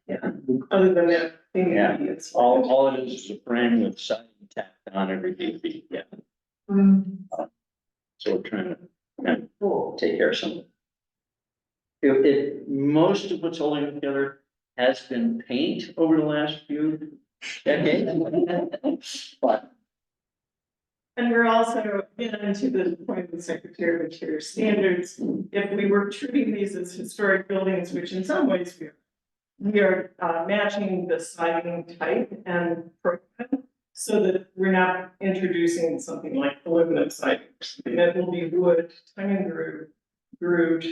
Speaker 9: Yeah, other than that, I think
Speaker 5: Yeah.
Speaker 9: it's.
Speaker 5: All it is a frame with siding tacked on every 8 feet, yeah. So we're trying to kind of take care of some. Most of what's holding it together has been paint over the last few decades. But
Speaker 9: And we're also, getting to the point of the Secretary of Interior standards, if we were treating these as historic buildings, which in some ways we are matching the siding type and profile, so that we're not introducing something like aluminum siding, something that will be wood, tongue and grooved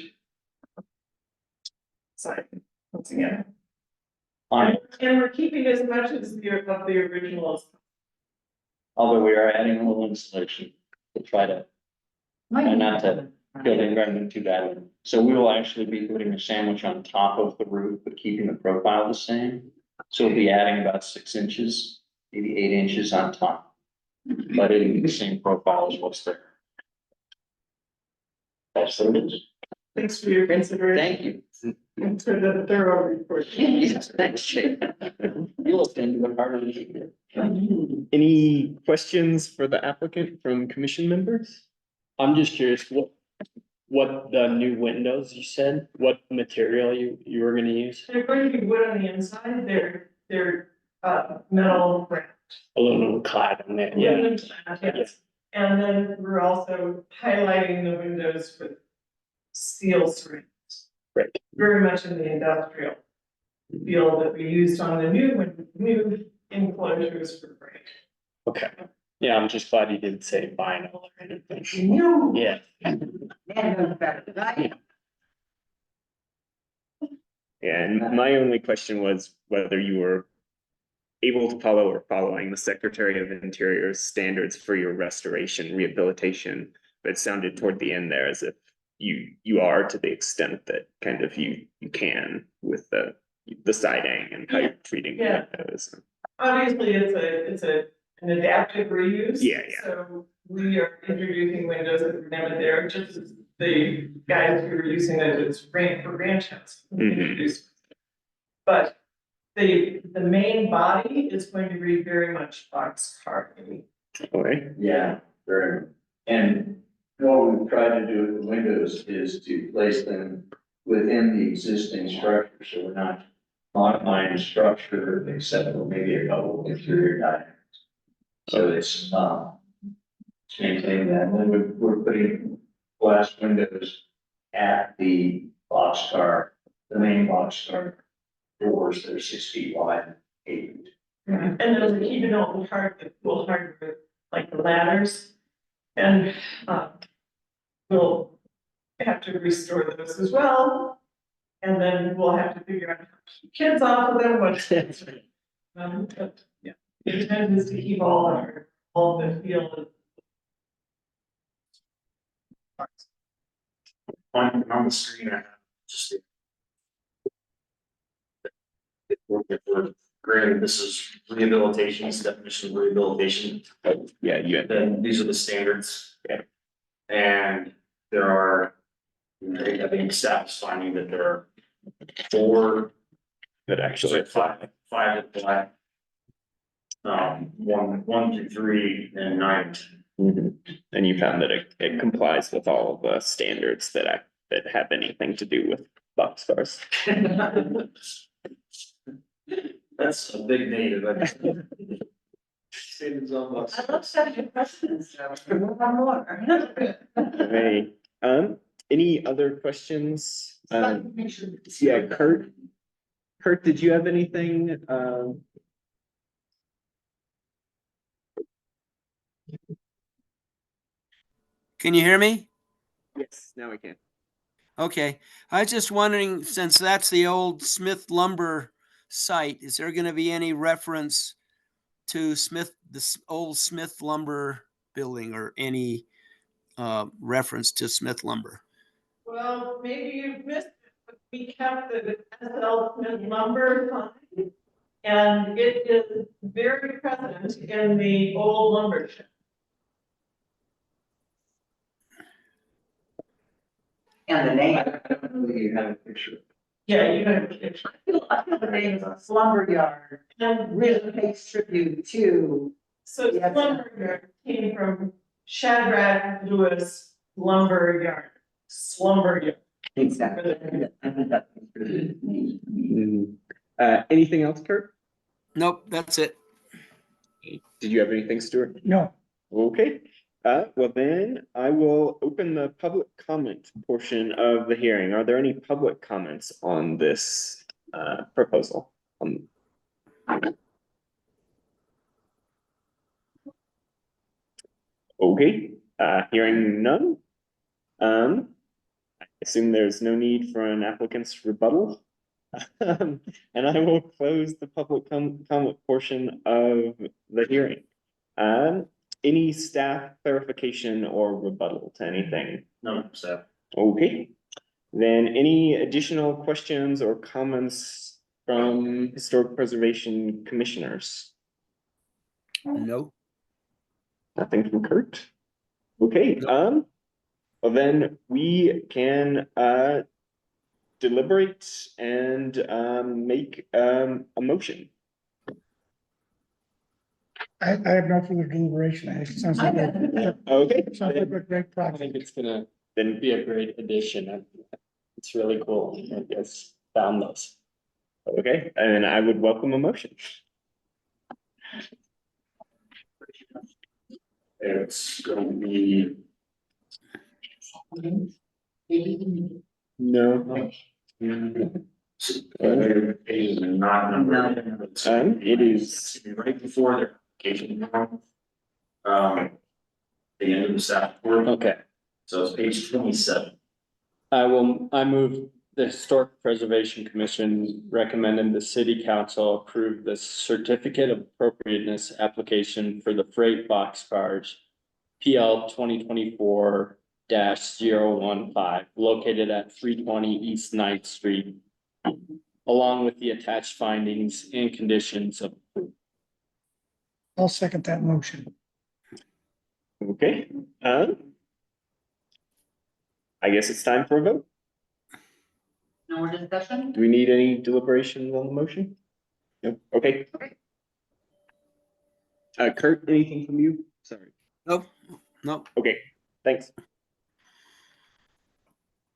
Speaker 9: siding, once again.
Speaker 5: on,
Speaker 9: And we're keeping as much as the originals.
Speaker 5: although we are adding a little insulation to try to, and not to kill the environment too badly. So we will actually be putting a sandwich on top of the roof, but keeping the profile the same. So we'll be adding about 6 inches, maybe 8 inches on top. But it'll be the same profile as what's there. That's what it is.
Speaker 9: Thanks for your consideration.
Speaker 5: Thank you.
Speaker 9: And for the thorough report.
Speaker 5: Yes, thanks, Jay. You looked into it harder than you did.
Speaker 1: Any questions for the applicant from commission members?
Speaker 10: I'm just curious, what the new windows you said, what material you were gonna use?
Speaker 9: They're going to be wood on the inside, they're metal wrapped.
Speaker 10: Aluminum clad in there, yeah.
Speaker 9: Aluminum clad, yes. And then we're also highlighting the windows with steel strings.
Speaker 10: Right.
Speaker 9: Very much in the industrial feel that we used on the new enclosures for break.
Speaker 10: Okay, yeah, I'm just glad you didn't say vinyl or anything.
Speaker 2: No.
Speaker 10: Yeah,
Speaker 2: Man knows better than I do.
Speaker 1: And my only question was whether you were able to follow or following the Secretary of Interior's standards for your restoration rehabilitation. But it sounded toward the end there as if you are, to the extent that kind of you can with the siding and how you're treating
Speaker 9: Yeah.
Speaker 1: those.
Speaker 9: Obviously, it's an adaptive reuse.
Speaker 1: Yeah, yeah.
Speaker 9: So we are introducing windows that were never there, just as the guys who were using it as for ranch house.
Speaker 1: Mhm.
Speaker 9: But the main body is going to be very much box carving.
Speaker 1: Okay.
Speaker 5: Yeah, very. And what we've tried to do with the windows is to place them within the existing structure, so we're not modifying the structure except for maybe a couple of interior diagrams. So it's maintaining that, and then we're putting glass windows at the boxcar, the main boxcar doors that are 6 feet wide, 8 feet.
Speaker 9: And then we're keeping all the hardwood, like the ladders. And we'll have to restore those as well. And then we'll have to figure out how to keep kids off of them, but yeah, the intent is to keep all the field.
Speaker 7: on the screen, I have just. Granted, this is rehabilitation, it's definition of rehabilitation,
Speaker 1: Yeah, you had,
Speaker 7: then these are the standards.
Speaker 1: Yeah.
Speaker 7: And there are, I think staff is finding that there are 4,
Speaker 1: but actually,
Speaker 7: five that apply. 1 through 3 and 9.
Speaker 1: Mhm. And you found that it complies with all of the standards that have anything to do with boxcars.
Speaker 7: That's a big negative. Standards on
Speaker 2: I love
Speaker 7: boxcars.
Speaker 2: such questions, so more.
Speaker 1: Hey, any other questions?
Speaker 2: Make sure.
Speaker 1: Yeah, Kurt, did you have anything?
Speaker 3: Can you hear me?
Speaker 1: Yes, now we can.
Speaker 3: Okay, I was just wondering, since that's the old Smith Lumber site, is there gonna be any reference to this old Smith Lumber building, or any reference to Smith Lumber?
Speaker 9: Well, maybe you've missed it, but we kept the SL Smith lumber sign. And it is very present in the old lumber shed.
Speaker 2: And the name.
Speaker 5: You have a picture.
Speaker 9: Yeah, you have a picture.
Speaker 2: I feel the name is Slumberyard
Speaker 9: And
Speaker 2: really pays tribute to.
Speaker 9: so
Speaker 2: Yes.
Speaker 9: lumberyard came from Shadrach Lewis Lumber Yard. Slumberyard.
Speaker 2: Exactly.
Speaker 1: Anything else, Kurt?
Speaker 3: Nope, that's it.
Speaker 1: Did you have anything, Stuart?
Speaker 4: No,
Speaker 1: Okay, well then I will open the public comment portion of the hearing. Are there any public comments on this proposal? Okay, hearing none. I assume there's no need for an applicant's rebuttal. And I will close the public comment portion of the hearing. Any staff clarification or rebuttal to anything?
Speaker 7: No, so.
Speaker 1: Okay, then any additional questions or comments from historic preservation commissioners?
Speaker 3: No.
Speaker 1: Nothing from Kurt? Okay, well then we can deliberate and make a motion.
Speaker 4: I have no further deliberation. It sounds like
Speaker 1: Okay,
Speaker 4: sounds like a great
Speaker 10: I
Speaker 4: project.
Speaker 10: think it's gonna
Speaker 1: then
Speaker 10: be a great addition. It's really cool. I guess found those.
Speaker 1: okay, and I would welcome a motion.
Speaker 7: It's going to be.
Speaker 1: No.
Speaker 7: Pages are not numbered.
Speaker 1: It is
Speaker 7: Right before their application. The end of the staff report,
Speaker 10: Okay,
Speaker 7: so it's page 27.
Speaker 10: I move the Historic Preservation Commission recommended the city council approve the certificate of appropriateness application for the freight boxcars. PL 2024-015 located at 320 East 9th Street. Along with the attached findings and conditions of.
Speaker 4: I'll second that motion.
Speaker 1: okay. I guess it's time for a vote.
Speaker 2: No more discussion?
Speaker 1: Do we need any deliberations on the motion? Nope, okay. Kurt, anything from you? Sorry.
Speaker 3: Nope, nope.
Speaker 1: Okay, thanks.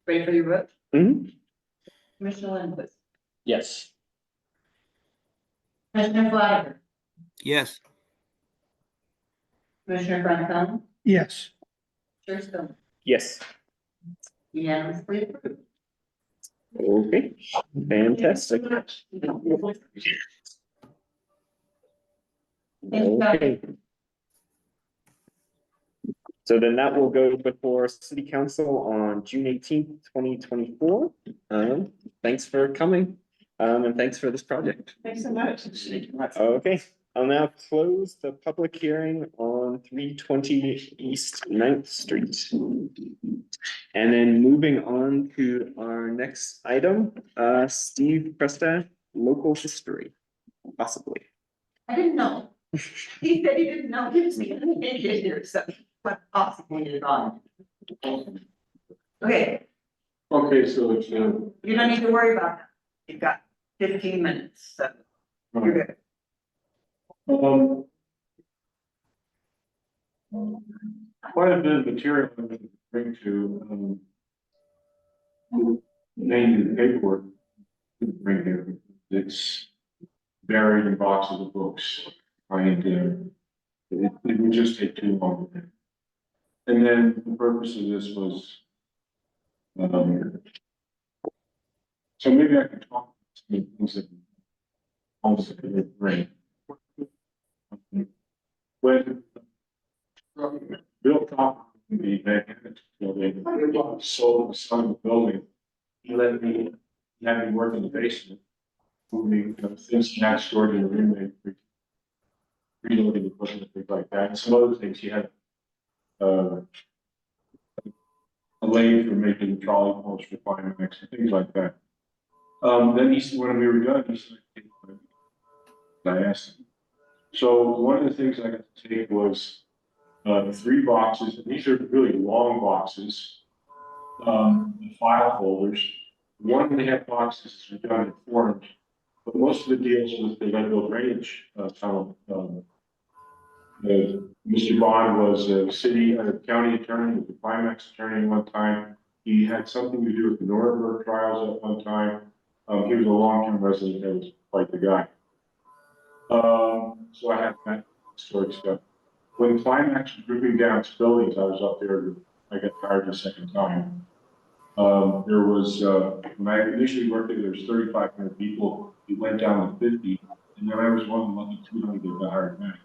Speaker 2: Ready for your vote?
Speaker 1: Mhm.
Speaker 2: Commissioner Lindquist,
Speaker 10: Yes.
Speaker 2: Commissioner Flattery,
Speaker 3: Yes.
Speaker 2: Commissioner Franklin,
Speaker 4: Yes,
Speaker 2: Chair Stone,
Speaker 1: Yes,
Speaker 2: unanimously approved.
Speaker 1: okay, fantastic. Okay. So then that will go before city council on June 18th, 2024. Thanks for coming, and thanks for this project.
Speaker 9: Thanks so much.
Speaker 1: Okay, I'll now close the public hearing on on 320 East 9th Street. And then moving on to our next item, Steve Presta, local history, possibly.
Speaker 2: I didn't know. He said he didn't know, he was gonna make it here, so what possibly is on. Okay,
Speaker 6: Okay, so it's,
Speaker 2: you don't need to worry about that. You've got 15 minutes, so you're good.
Speaker 6: quite a bit of material I'm going to bring to, name the paperwork. Bring here, it's buried in boxes of books, and, it would just take too long. And then the purpose of this was, so maybe I can talk about some things that almost bring. When Bill Copper, the Manhattan building, sold the son of the building, he let me, he had me work in the basement. Moving things he had stored in the room, they reloading equipment, things like that, and some other things he had. A lathe for making trolley poles for Climax and things like that. Then he said, when we were done, he said, I asked him. So one of the things I got to take was 3 boxes, and these are really long boxes, file folders. One of the boxes is redundant formed, but most of the deals with the Leadville drainage tunnel. Mr. Bond was a county attorney, was a Climax attorney at one time. He had something to do with the Nuremberg trials at one time. He was a long-term resident, that was quite the guy. So I have that historic stuff. When Climax was ripping down its buildings, I was up there, I got tired the second time. There was, when I initially worked there, there was 3,500 people. It went down to 50, and then I was one of the lucky 200 that got hired back.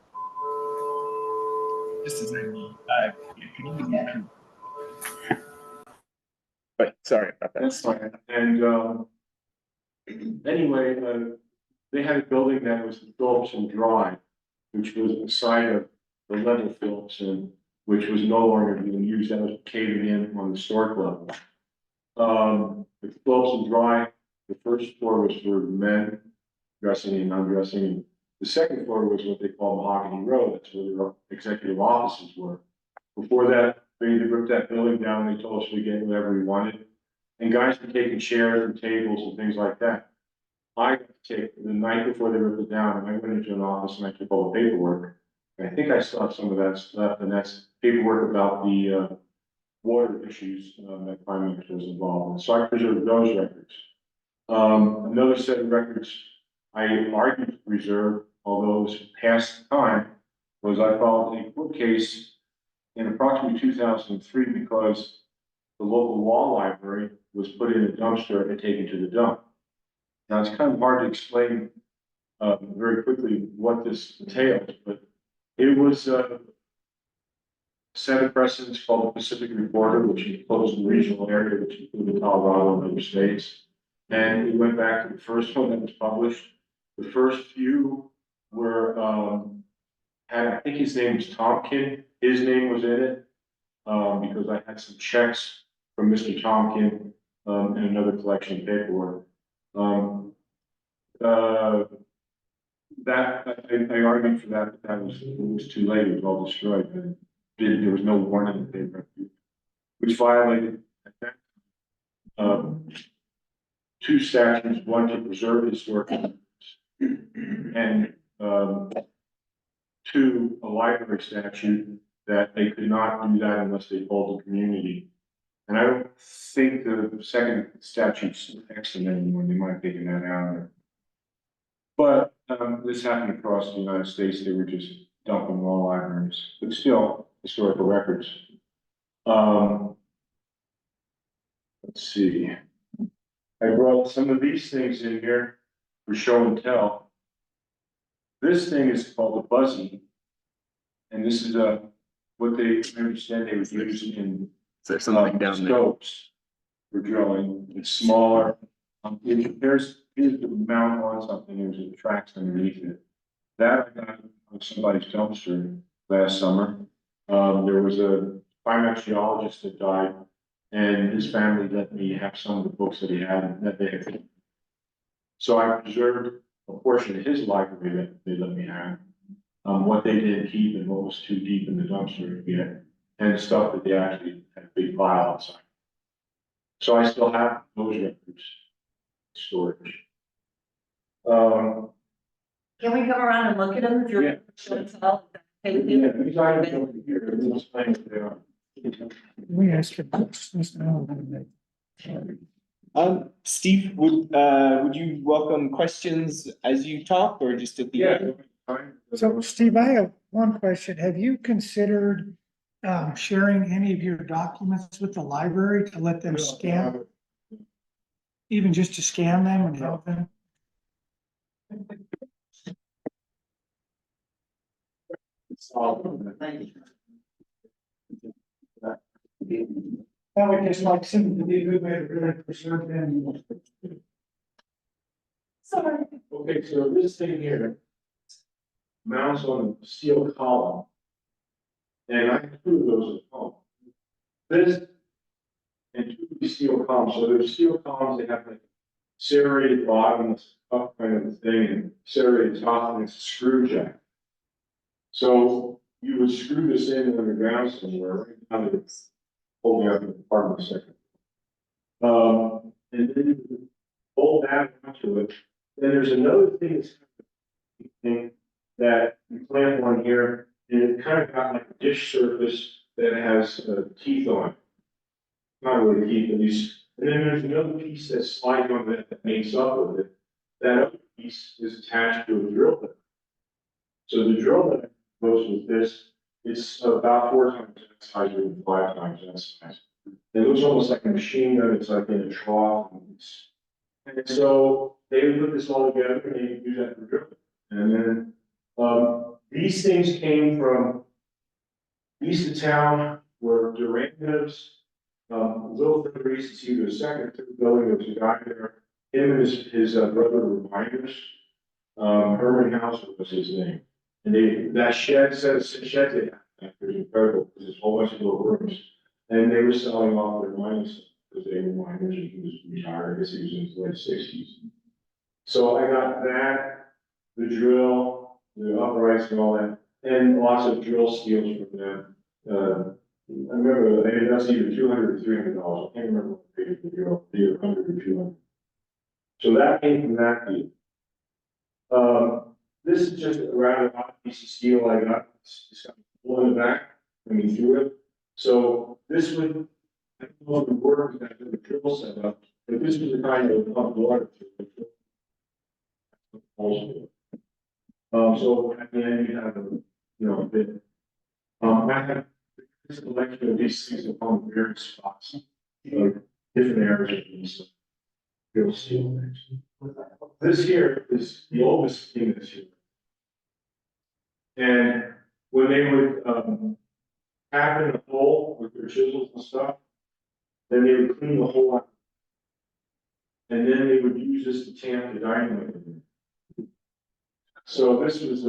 Speaker 1: But sorry about that.
Speaker 6: That's fine. And anyway, they had a building that was the Phillipson Drive, which was the site of the level Phillipson, which was no longer being used. That was caving in on the historic level. The Phillipson Drive, the first floor was for men dressing and undressing. The second floor was what they call Mahogany Row. That's where their executive offices were. Before that, they ripped that building down. They told us we get whatever we wanted. And guys were taking chairs and tables and things like that. I got to take the night before they ripped it down, and I went into an office and I took all the paperwork. And I think I still have some of that stuff, and that's paperwork about the water issues that Climax was involved in. So I preserved those records. Another set of records I argued to preserve, although it was past time, was I filed a court case in approximately 2003 because the local law library was put in a dumpster and taken to the dump. Now, it's kind of hard to explain very quickly what this entails, but it was a set of precedents called the Pacific Reporter, which includes the regional area, which included Colorado and other states. And we went back to the first one that was published. The first few were, I think his name was Tompkin. His name was in it because I had some checks from Mr. Tompkin and another collection of paperwork. I argued for that, but it was too late. It was all destroyed. There was no warning in the paper, which violated two statutes: one to preserve historic and two, a library statute that they could not do that unless they told the community. And I don't think the second statute's texting anymore. They might have taken that out. But this happened across the United States. They were just dumping law libraries, but still historical records. Let's see. I brought some of these things in here for show and tell. This thing is called a Buzzy, and this is what they understand they was using in
Speaker 1: So there's something down there.
Speaker 6: scopes for drilling. It's smaller. Here's the mount on something. There's a tracks underneath it. That I got on somebody's dumpster last summer. There was a fine geologist that died, and his family let me have some of the books that he had, that they had. So I preserved a portion of his library that they let me have. What they didn't keep and what was too deep in the dumpster to get, and stuff that they actually had a big pile outside. So I still have those records, storage.
Speaker 2: Can we come around and look at them if you're?
Speaker 6: Yeah.
Speaker 2: Okay with you?
Speaker 6: Yeah, these items over here, these things they are.
Speaker 4: We asked for this now.
Speaker 1: Steve, would you welcome questions as you talk or just at the end?
Speaker 4: So Steve, I have one question. Have you considered sharing any of your documents with the library to let them scan, even just to scan them and help them? That would just like seem to be a good way to really preserve them.
Speaker 2: Sorry.
Speaker 6: Okay, so this thing here mounts on a steel column. And I include those at home. This and two of these steel columns, so there's steel columns, they have like serrated bottom, it's up kind of thing, and serrated top, and it's a screw jack. So you would screw this in on the ground somewhere, right now it's holding up in the part of a second. And then you fold that onto it. Then there's another thing that's thing that you clamp on here, and it kind of got like a dish surface that has teeth on it. Not really teeth, at least. And then there's another piece that's sliding on that makes up with it. That other piece is attached to a drill bit. So the drill bit goes with this. It's about 4 times that size or 5 times that size. It looks almost like a machine gun. It's like in a trough. And so they would put this all together and they would use that for drilling. And then these things came from east of town where Durant lives. A little further east, it's either the second or third building, there was a guy there. Him and his brother were miners. Herman House was his name. And that shed they had, was incredible because it's a whole bunch of little rooms. And they were selling off their mining stuff because they were miners and he was retired, I guess he was in his late 60s. So I got that, the drill, the uprights and all that, and lots of drill steels from them. I remember, that's either $200 or $300. I can't remember what they paid for the drill, either 100 or 200. So that came from that deal. This is just a rather odd piece of steel I got. It's got a hole in the back, I mean through it. So this would, I don't know if it would work with that little drill setup, but this was the kind of pump water through it. So at the end you have a bit. I have this collection of these things upon various spots, different areas of these. Real steel. This here is the oldest thing that's here. And when they would tap in a hole with their chisels and stuff, then they would clean the hole out. And then they would use this to tamp the dynamite. So this was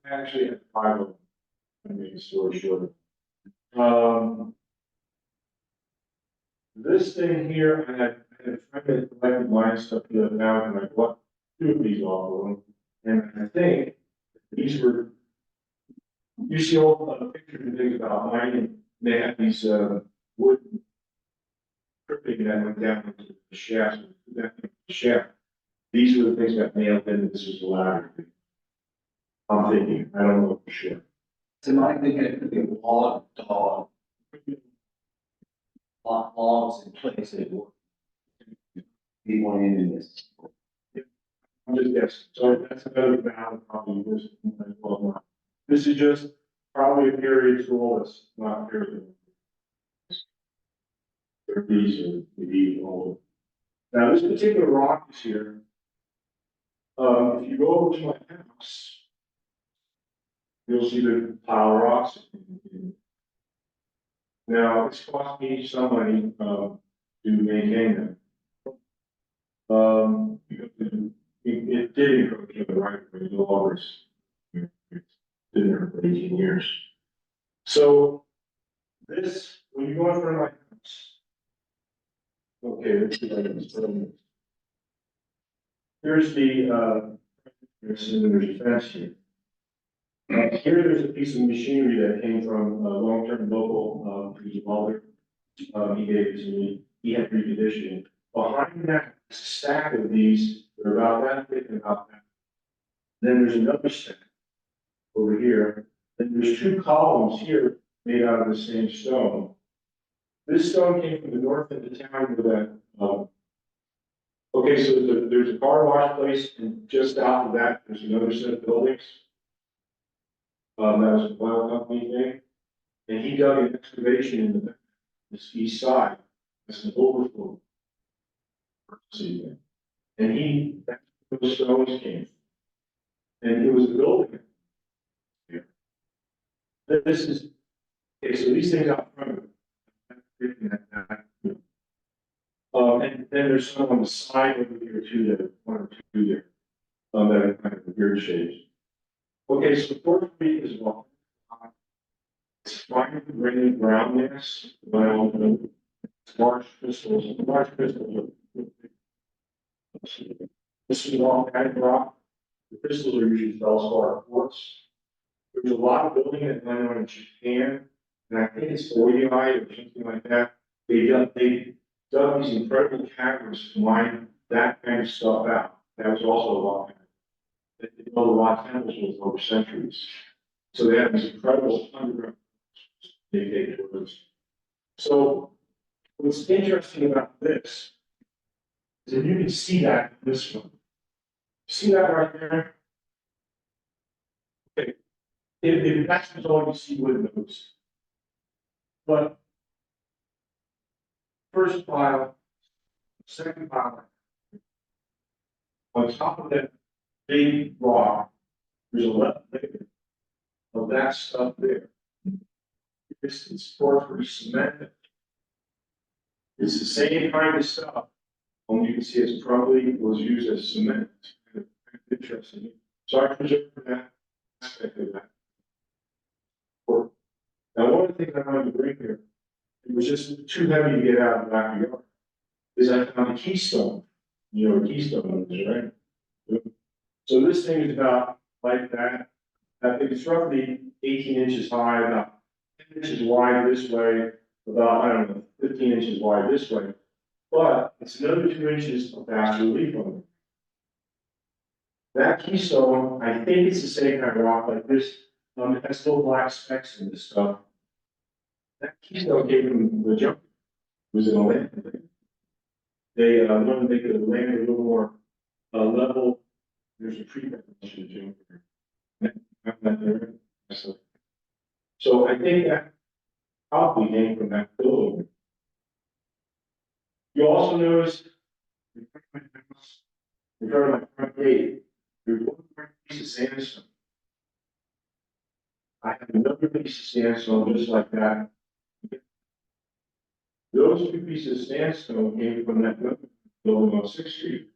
Speaker 6: actually at 5 of them. I make the story short. This thing here, I had a friend that collected mine stuff the other now, and I bought 2 of these off of them. And I think these were, you see all the pictures and things about mining, they had these wood tripping that went down into the shaft. These were the things that nailed in, this was the ladder. I'm thinking, I don't know for sure.
Speaker 5: So my thinking it could be a wall of dog. Logs in place, it would be one in this.
Speaker 6: I'm just guessing, so that's another valid probably this. This is just probably a period tool that's not period. These are maybe even older. Now this particular rock is here. If you go over to my house, you'll see the pile of rocks. Now, it's cost me some money, to maintain them. Because it did encroach on the right of way, no longer it's been there for 18 years. So this, when you go in front of my house. Okay, let's see if I can explain this. Here's there's a fence here. Here, there's a piece of machinery that came from a long-term local, who's a welder. He gave it to me, he had reconditioning. Behind that stack of these, they're about that thick and about that. Then there's another stack over here, then there's two columns here made out of the same stone. This stone came from the north end of town with that, okay, so there's a car wash place, and just out of that, there's another set of buildings. That was a oil company thing, and he dug an excavation in the back, this east side, as an overflow. And that's where those stones came. And it was a building. Here. This is, okay, so these things out front. And then there's some on the side over here too, that one or two there. That are kind of weird shapes. Okay, so 4th Street is well. It's fine grainy brownness, large crystals, This is all kind of rock. The crystals are usually feldspar quartz. There's a lot of building that went on in Japan, and I think it's Oioi or something like that. They dug these incredible caverns to mine that kind of stuff out. That was also a rock. They built a lot of temples with over centuries. So they have these incredible underground towards. So what's interesting about this is that you can see that in this one. See that right there? Okay. If that's all you see with those. But first pile, second pile, on top of that big rock, there's a left layer of that stuff there. It's porphyry cement. It's the same kind of stuff. Only you can see it's probably was used as cement. Kind of interesting. So I preserved that aspect of that. Now, one of the things I wanted to bring here, it was just too heavy to get out of the backyard, is I found a keystone. You know what a keystone is, right? So this thing is about like that. I think it's roughly 18 inches high, about 10 inches wide this way, about, I don't know, 15 inches wide this way. But it's another 2 inches of bas relief on it. That keystone, I think it's the same kind of rock like this. It has little black specks in this stuff. That keystone came from the jump. It was in a land thing. They wanted to make the land a little more level. There's a tree that should do. So I think that probably came from that building. You also notice in front of my front gate, there's one piece of sandstone. I have another piece of sandstone just like that. Those two pieces of sandstone came from that building on 6th Street.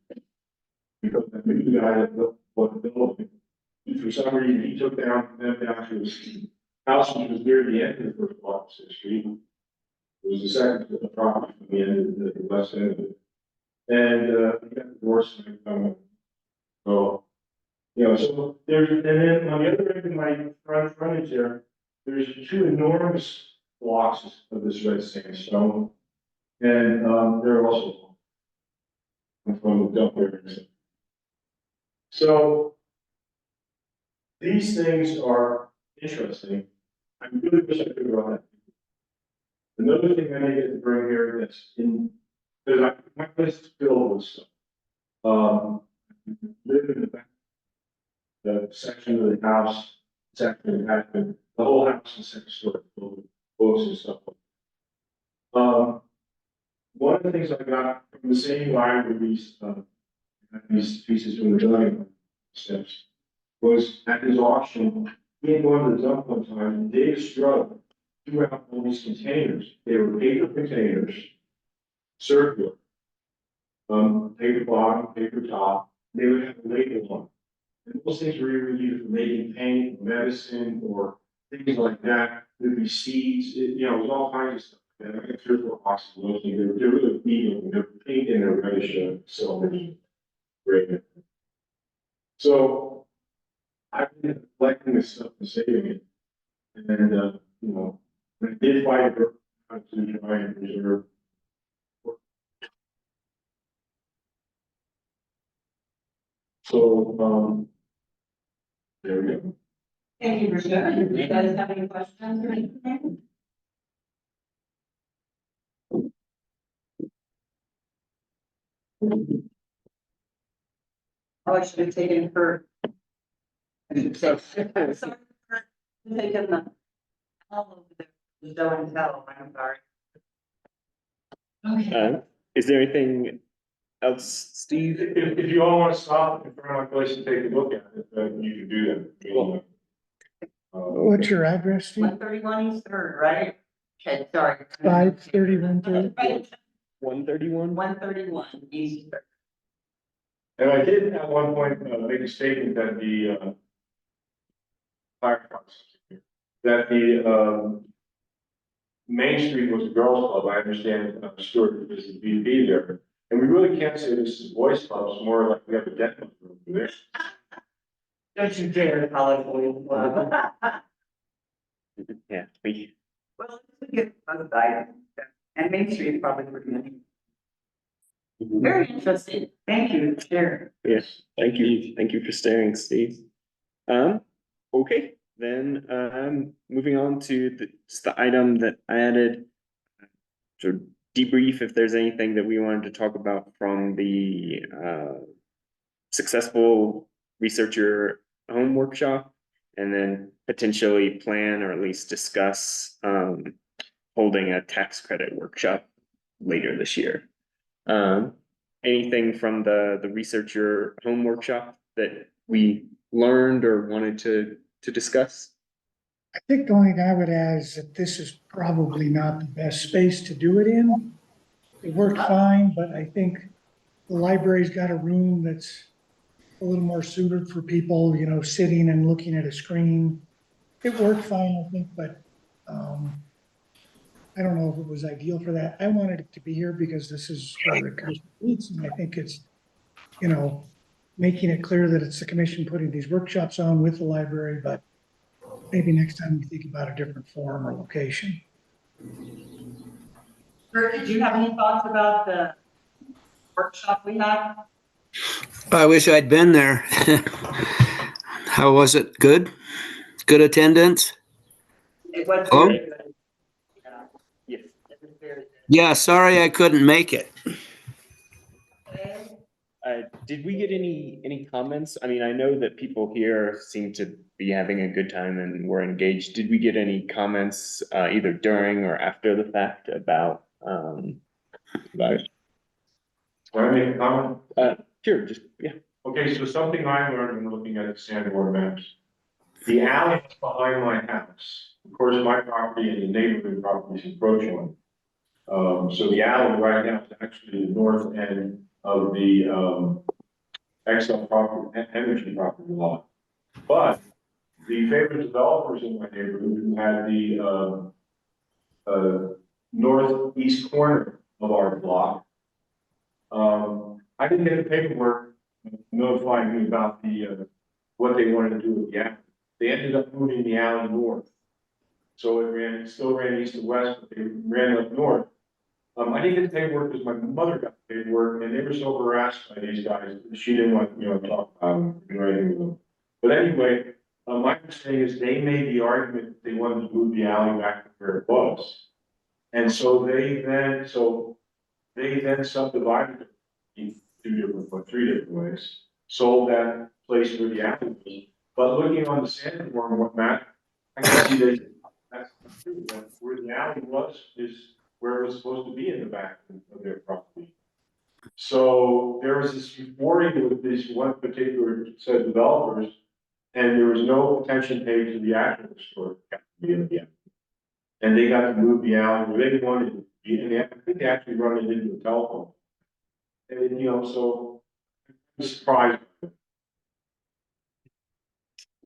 Speaker 6: Because the new guy that built the building, for some reason, he took them down to his house, which was near the end of the first block of 6th Street. It was the second to the property from the end of the west end of it. And he got divorced and so, you know, so there's, and then on the other end of my frontage there, there's two enormous blocks of this red sandstone. And they're also from the dump area. So these things are interesting. I really wish I could run it. Another thing I needed to bring here that's in, because my place is filled with stuff. Live in the back, the section of the house, section the whole house is second story, filled with books and stuff. One of the things I got from the same library, these pieces from the building steps, was at his auction, he had gone to the dump one time, and Dave Strug threw out all these containers. They were paper containers, circular, paper bottom, paper top. They would have a label on them. And those things were either used for making paint, medicine, or things like that, there'd be seeds, you know, there's all kinds of stuff. And I got 3 or 4 boxes of those, and they're really neat, they're pink and they're reddish, silver. Great. So I've been collecting this stuff and saving it. And then, you know, I did find it, I was to try and preserve. So, there we go.
Speaker 2: Thank you for sharing. Do you guys have any questions or anything? Oh, I should have taken her. I should say, I'm sorry for taking the. All over the show and tell, I'm sorry. Okay.
Speaker 1: Is there anything else, Steve?
Speaker 6: If you all want to stop in front of my place and take a look at it, then you can do that.
Speaker 1: Cool.
Speaker 4: What's your address, Steve?
Speaker 2: 131 East Third, right? Okay, sorry.
Speaker 4: 531 Third?
Speaker 1: 131?
Speaker 2: 131 East Third.
Speaker 6: And I did at one point make a statement that the fire department, that the Main Street was a girls' club. I understand Stuart is the VP there, and we really can't say this is boys' club. It's more like we have a deck room there.
Speaker 2: Don't you dare call it boys club.
Speaker 1: Yeah,
Speaker 2: Well, it's a good both sides. And Main Street is probably pretty many. Very interesting. Thank you, Chair.
Speaker 1: yes, thank you. Thank you for staring, Steve. Okay, then, moving on to just the item that I added. To debrief if there's anything that we wanted to talk about from the, successful researcher home workshop. And then potentially plan or at least discuss, holding a tax credit workshop later this year. Anything from the researcher home workshop that we learned or wanted to discuss?
Speaker 4: I think the only thing I would add is that this is probably not the best space to do it in. It worked fine, but I think the library's got a room that's a little more suited for people, you know, sitting and looking at a screen. It worked fine, I think, but, I don't know if it was ideal for that. I wanted it to be here because this is where the commission meets, and I think it's, you know, making it clear that it's the commission putting these workshops on with the library, but maybe next time we think about a different forum or location.
Speaker 2: Kurt, did you have any thoughts about the workshop we had?
Speaker 3: I wish I'd been there. How was it? Good? Good attendance?
Speaker 2: It was
Speaker 3: Oh.
Speaker 2: very good. Yeah,
Speaker 1: Yes.
Speaker 2: it was very good.
Speaker 3: Yeah, sorry I couldn't make it.
Speaker 2: Okay.
Speaker 1: Did we get any comments? I mean, I know that people here seem to be having a good time and were engaged. Did we get any comments, either during or after the fact about it?
Speaker 6: Can I make a comment?
Speaker 1: Sure, just, yeah.
Speaker 6: Okay, so something I learned when looking at the Sanborn maps. The alley behind my house, of course, my property and the neighboring properties encroach on. So the alley right now is actually the north end of the Excel property, energy property lot. But the favorite developers in my neighborhood who had the northeast corner of our block. I didn't get the paperwork notifying me about the what they wanted to do with the alley. They ended up moving the alley north. So it still ran east to west, but they ran up north. I didn't get the paperwork because my mother got the paperwork and they were so harassed by these guys. She didn't want, you know, talk about them or anything with them. But anyway, my understanding is they made the argument that they wanted to move the alley back to where it was. And so they then subdivided it in 3 different ways, sold that place where the alley was. But looking on the Sanborn and whatnot, I can see that that's not true. That where the alley was is where it was supposed to be in the back of their property. So there was this euphoria with this one particular set of developers, and there was no attention paid to the actual store. And they got to move the alley where they wanted to be, and I think they actually run it into a telephone. And, you know, so I was surprised.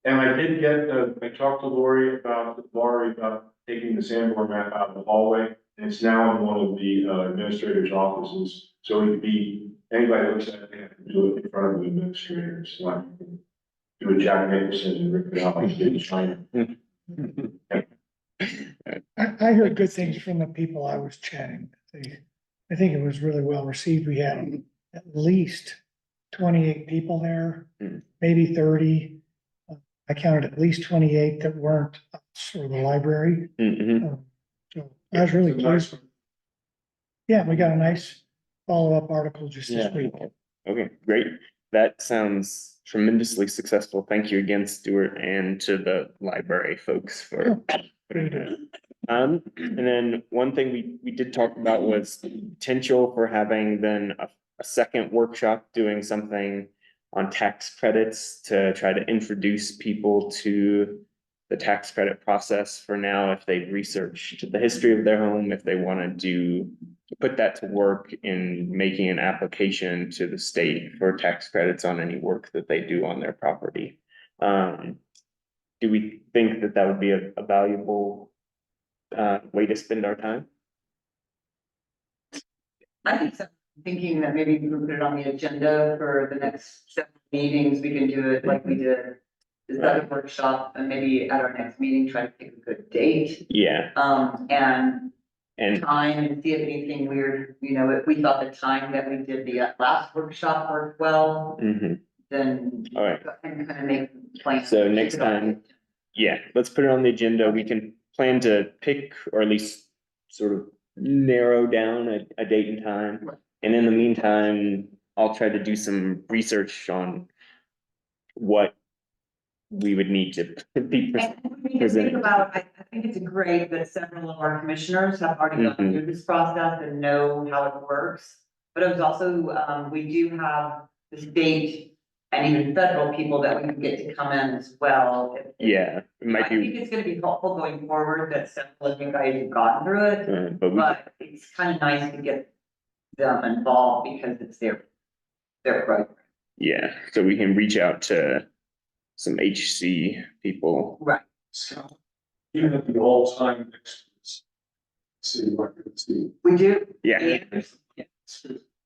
Speaker 6: And I did get, I talked to Lori about taking the Sanborn map out of the hallway. And it's now in one of the administrator's offices, so it could be, anybody looks at it, they have to do it in front of the administrators, like. Do a Jack Nicholson and rip it out like in China.
Speaker 4: I heard good things from the people I was chatting. I think it was really well received. We had at least 28 people there,
Speaker 1: Mm.
Speaker 4: maybe 30. I counted at least 28 that weren't us or the library.
Speaker 1: Mhm.
Speaker 4: So I was really
Speaker 6: It's a nice
Speaker 4: pleased. Yeah, we got a nice follow-up article just this
Speaker 10: Yeah.
Speaker 4: week.
Speaker 1: Okay, great. That sounds tremendously successful. Thank you again, Stuart, and to the library folks for putting that. And then one thing we did talk about was the potential for having then a second workshop doing something on tax credits to try to introduce people to the tax credit process for now, if they've researched the history of their home, if they want to put that to work in making an application to the state for tax credits on any work that they do on their property. Do we think that that would be a valuable way to spend our time?
Speaker 2: I think so. Thinking that maybe we can put it on the agenda for the next several meetings, we can do it like we did this other workshop, and maybe at our next meeting, try to pick a good date.
Speaker 1: Yeah,
Speaker 2: And
Speaker 1: and
Speaker 2: time and see if anything weird, if we thought the time that we did the last workshop worked well,
Speaker 1: mhm.
Speaker 2: then.
Speaker 1: All right.
Speaker 2: And kind of make plans.
Speaker 1: So next time, yeah, let's put it on the agenda. We can plan to pick or at least sort of narrow down a date and time.
Speaker 2: Right.
Speaker 1: And in the meantime, I'll try to do some research on what we would need to be.
Speaker 2: And we can think about, I think it's great that several of our commissioners have already gone
Speaker 1: Mhm.
Speaker 2: through this process and know how it works. But it was also, we do have the state and even federal people that we can get to come in as well.
Speaker 1: Yeah, it
Speaker 2: I
Speaker 1: might
Speaker 2: think
Speaker 1: be,
Speaker 2: it's gonna be helpful going forward that several of you guys have gotten through it,
Speaker 1: but we,
Speaker 2: but it's kind of nice to get them involved because it's their program.
Speaker 1: yeah, so we can reach out to some HC people.
Speaker 2: Right.
Speaker 6: Even at the all-time experts. See, what you see.
Speaker 2: We do.
Speaker 1: Yeah.
Speaker 2: Yeah.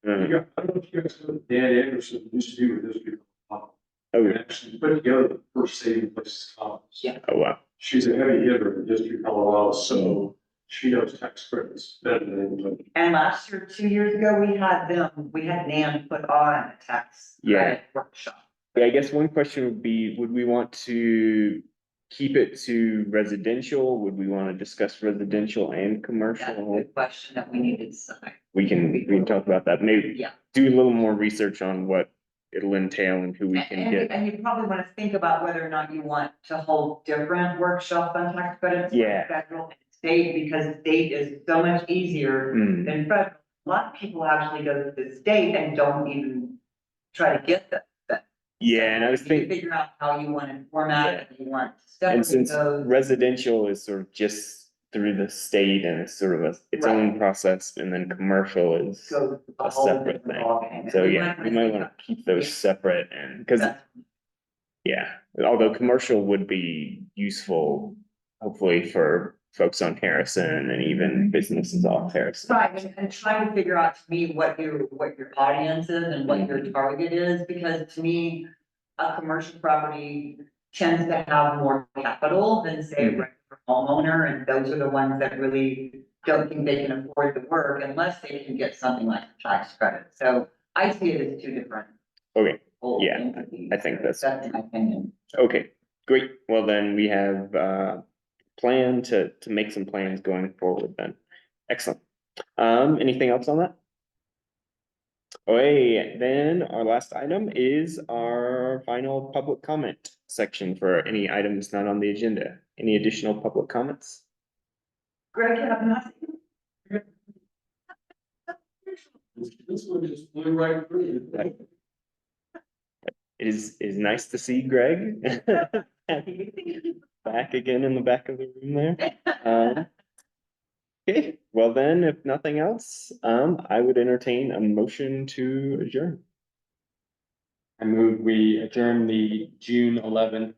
Speaker 1: Mhm.
Speaker 6: I don't know if you guys know, Dan Anderson used to be with this people.
Speaker 1: Oh,
Speaker 6: We actually put together the first saving places columns.
Speaker 2: Yeah.
Speaker 1: oh, wow.
Speaker 6: She's a heavy hitter in District Colorado, so she knows tax credits better than anybody.
Speaker 2: And last year, 2 years ago, we had Nan put on a tax
Speaker 1: Yeah.
Speaker 2: credit workshop.
Speaker 1: Yeah, I guess one question would be, would we want to keep it to residential? Would we want to discuss residential and
Speaker 2: That's a
Speaker 1: commercial?
Speaker 2: good question that we need to decide.
Speaker 1: We can talk about that. Maybe
Speaker 2: Yeah.
Speaker 1: do a little more research on what it'll entail and who we can
Speaker 2: And,
Speaker 1: get.
Speaker 2: and you probably want to think about whether or not you want to hold different workshops on tax credits. for
Speaker 1: Yeah.
Speaker 2: Federal and state, because state is so much easier
Speaker 1: Hmm,
Speaker 2: than federal. A lot of people actually go to the state and don't even try to get that.
Speaker 1: yeah, and I was
Speaker 2: You
Speaker 1: thinking,
Speaker 2: Figure out how you want to format it, you want to
Speaker 1: and
Speaker 2: separate
Speaker 1: since
Speaker 2: those.
Speaker 1: residential is sort of just through the state and it's sort of its own process, and then commercial is.
Speaker 2: Go
Speaker 1: a separate thing. So yeah, we might want to keep those separate and, because yeah, although commercial would be useful, hopefully for folks on Harrison and even businesses off Harrison.
Speaker 2: Right, and trying to figure out to me what your audience is and what your target is, because to me, a commercial property tends to have more capital than say a regular homeowner, and those are the ones that really don't think they can afford the work unless they can get something like a tax credit. So I see it as two different.
Speaker 1: Okay,
Speaker 2: whole
Speaker 1: Yeah,
Speaker 2: entities.
Speaker 1: I think that's-
Speaker 2: That's my opinion.
Speaker 1: okay, great. Well, then we have plan to make some plans going forward then. Excellent. Anything else on that? Okay, then our last item is our final public comment section for any items not on the agenda. Any additional public comments?
Speaker 2: Greg, you have nothing?
Speaker 6: This one just blew right through.
Speaker 1: It is nice to see Greg. Back again in the back of the room there. Okay, well then, if nothing else, I would entertain a motion to adjourn.
Speaker 10: I move we adjourn the June 11th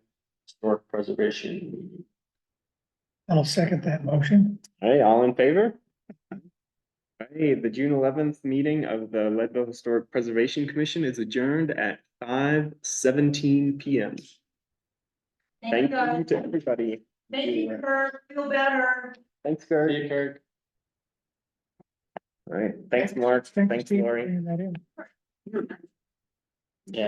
Speaker 10: Historic Preservation.
Speaker 4: I'll second that motion.
Speaker 1: Hey, all in favor? Hey, the June 11th meeting of the Leadville Historic Preservation Commission is adjourned at 5:17 PM. Thank you to everybody.
Speaker 2: Thank you, Kurt, feel better.
Speaker 1: Thanks, Kurt.
Speaker 10: See you, Kirk.
Speaker 1: All right, thanks, Mark. Thanks,
Speaker 4: Steve, for
Speaker 1: Lori.
Speaker 4: bringing that in.
Speaker 10: Yeah.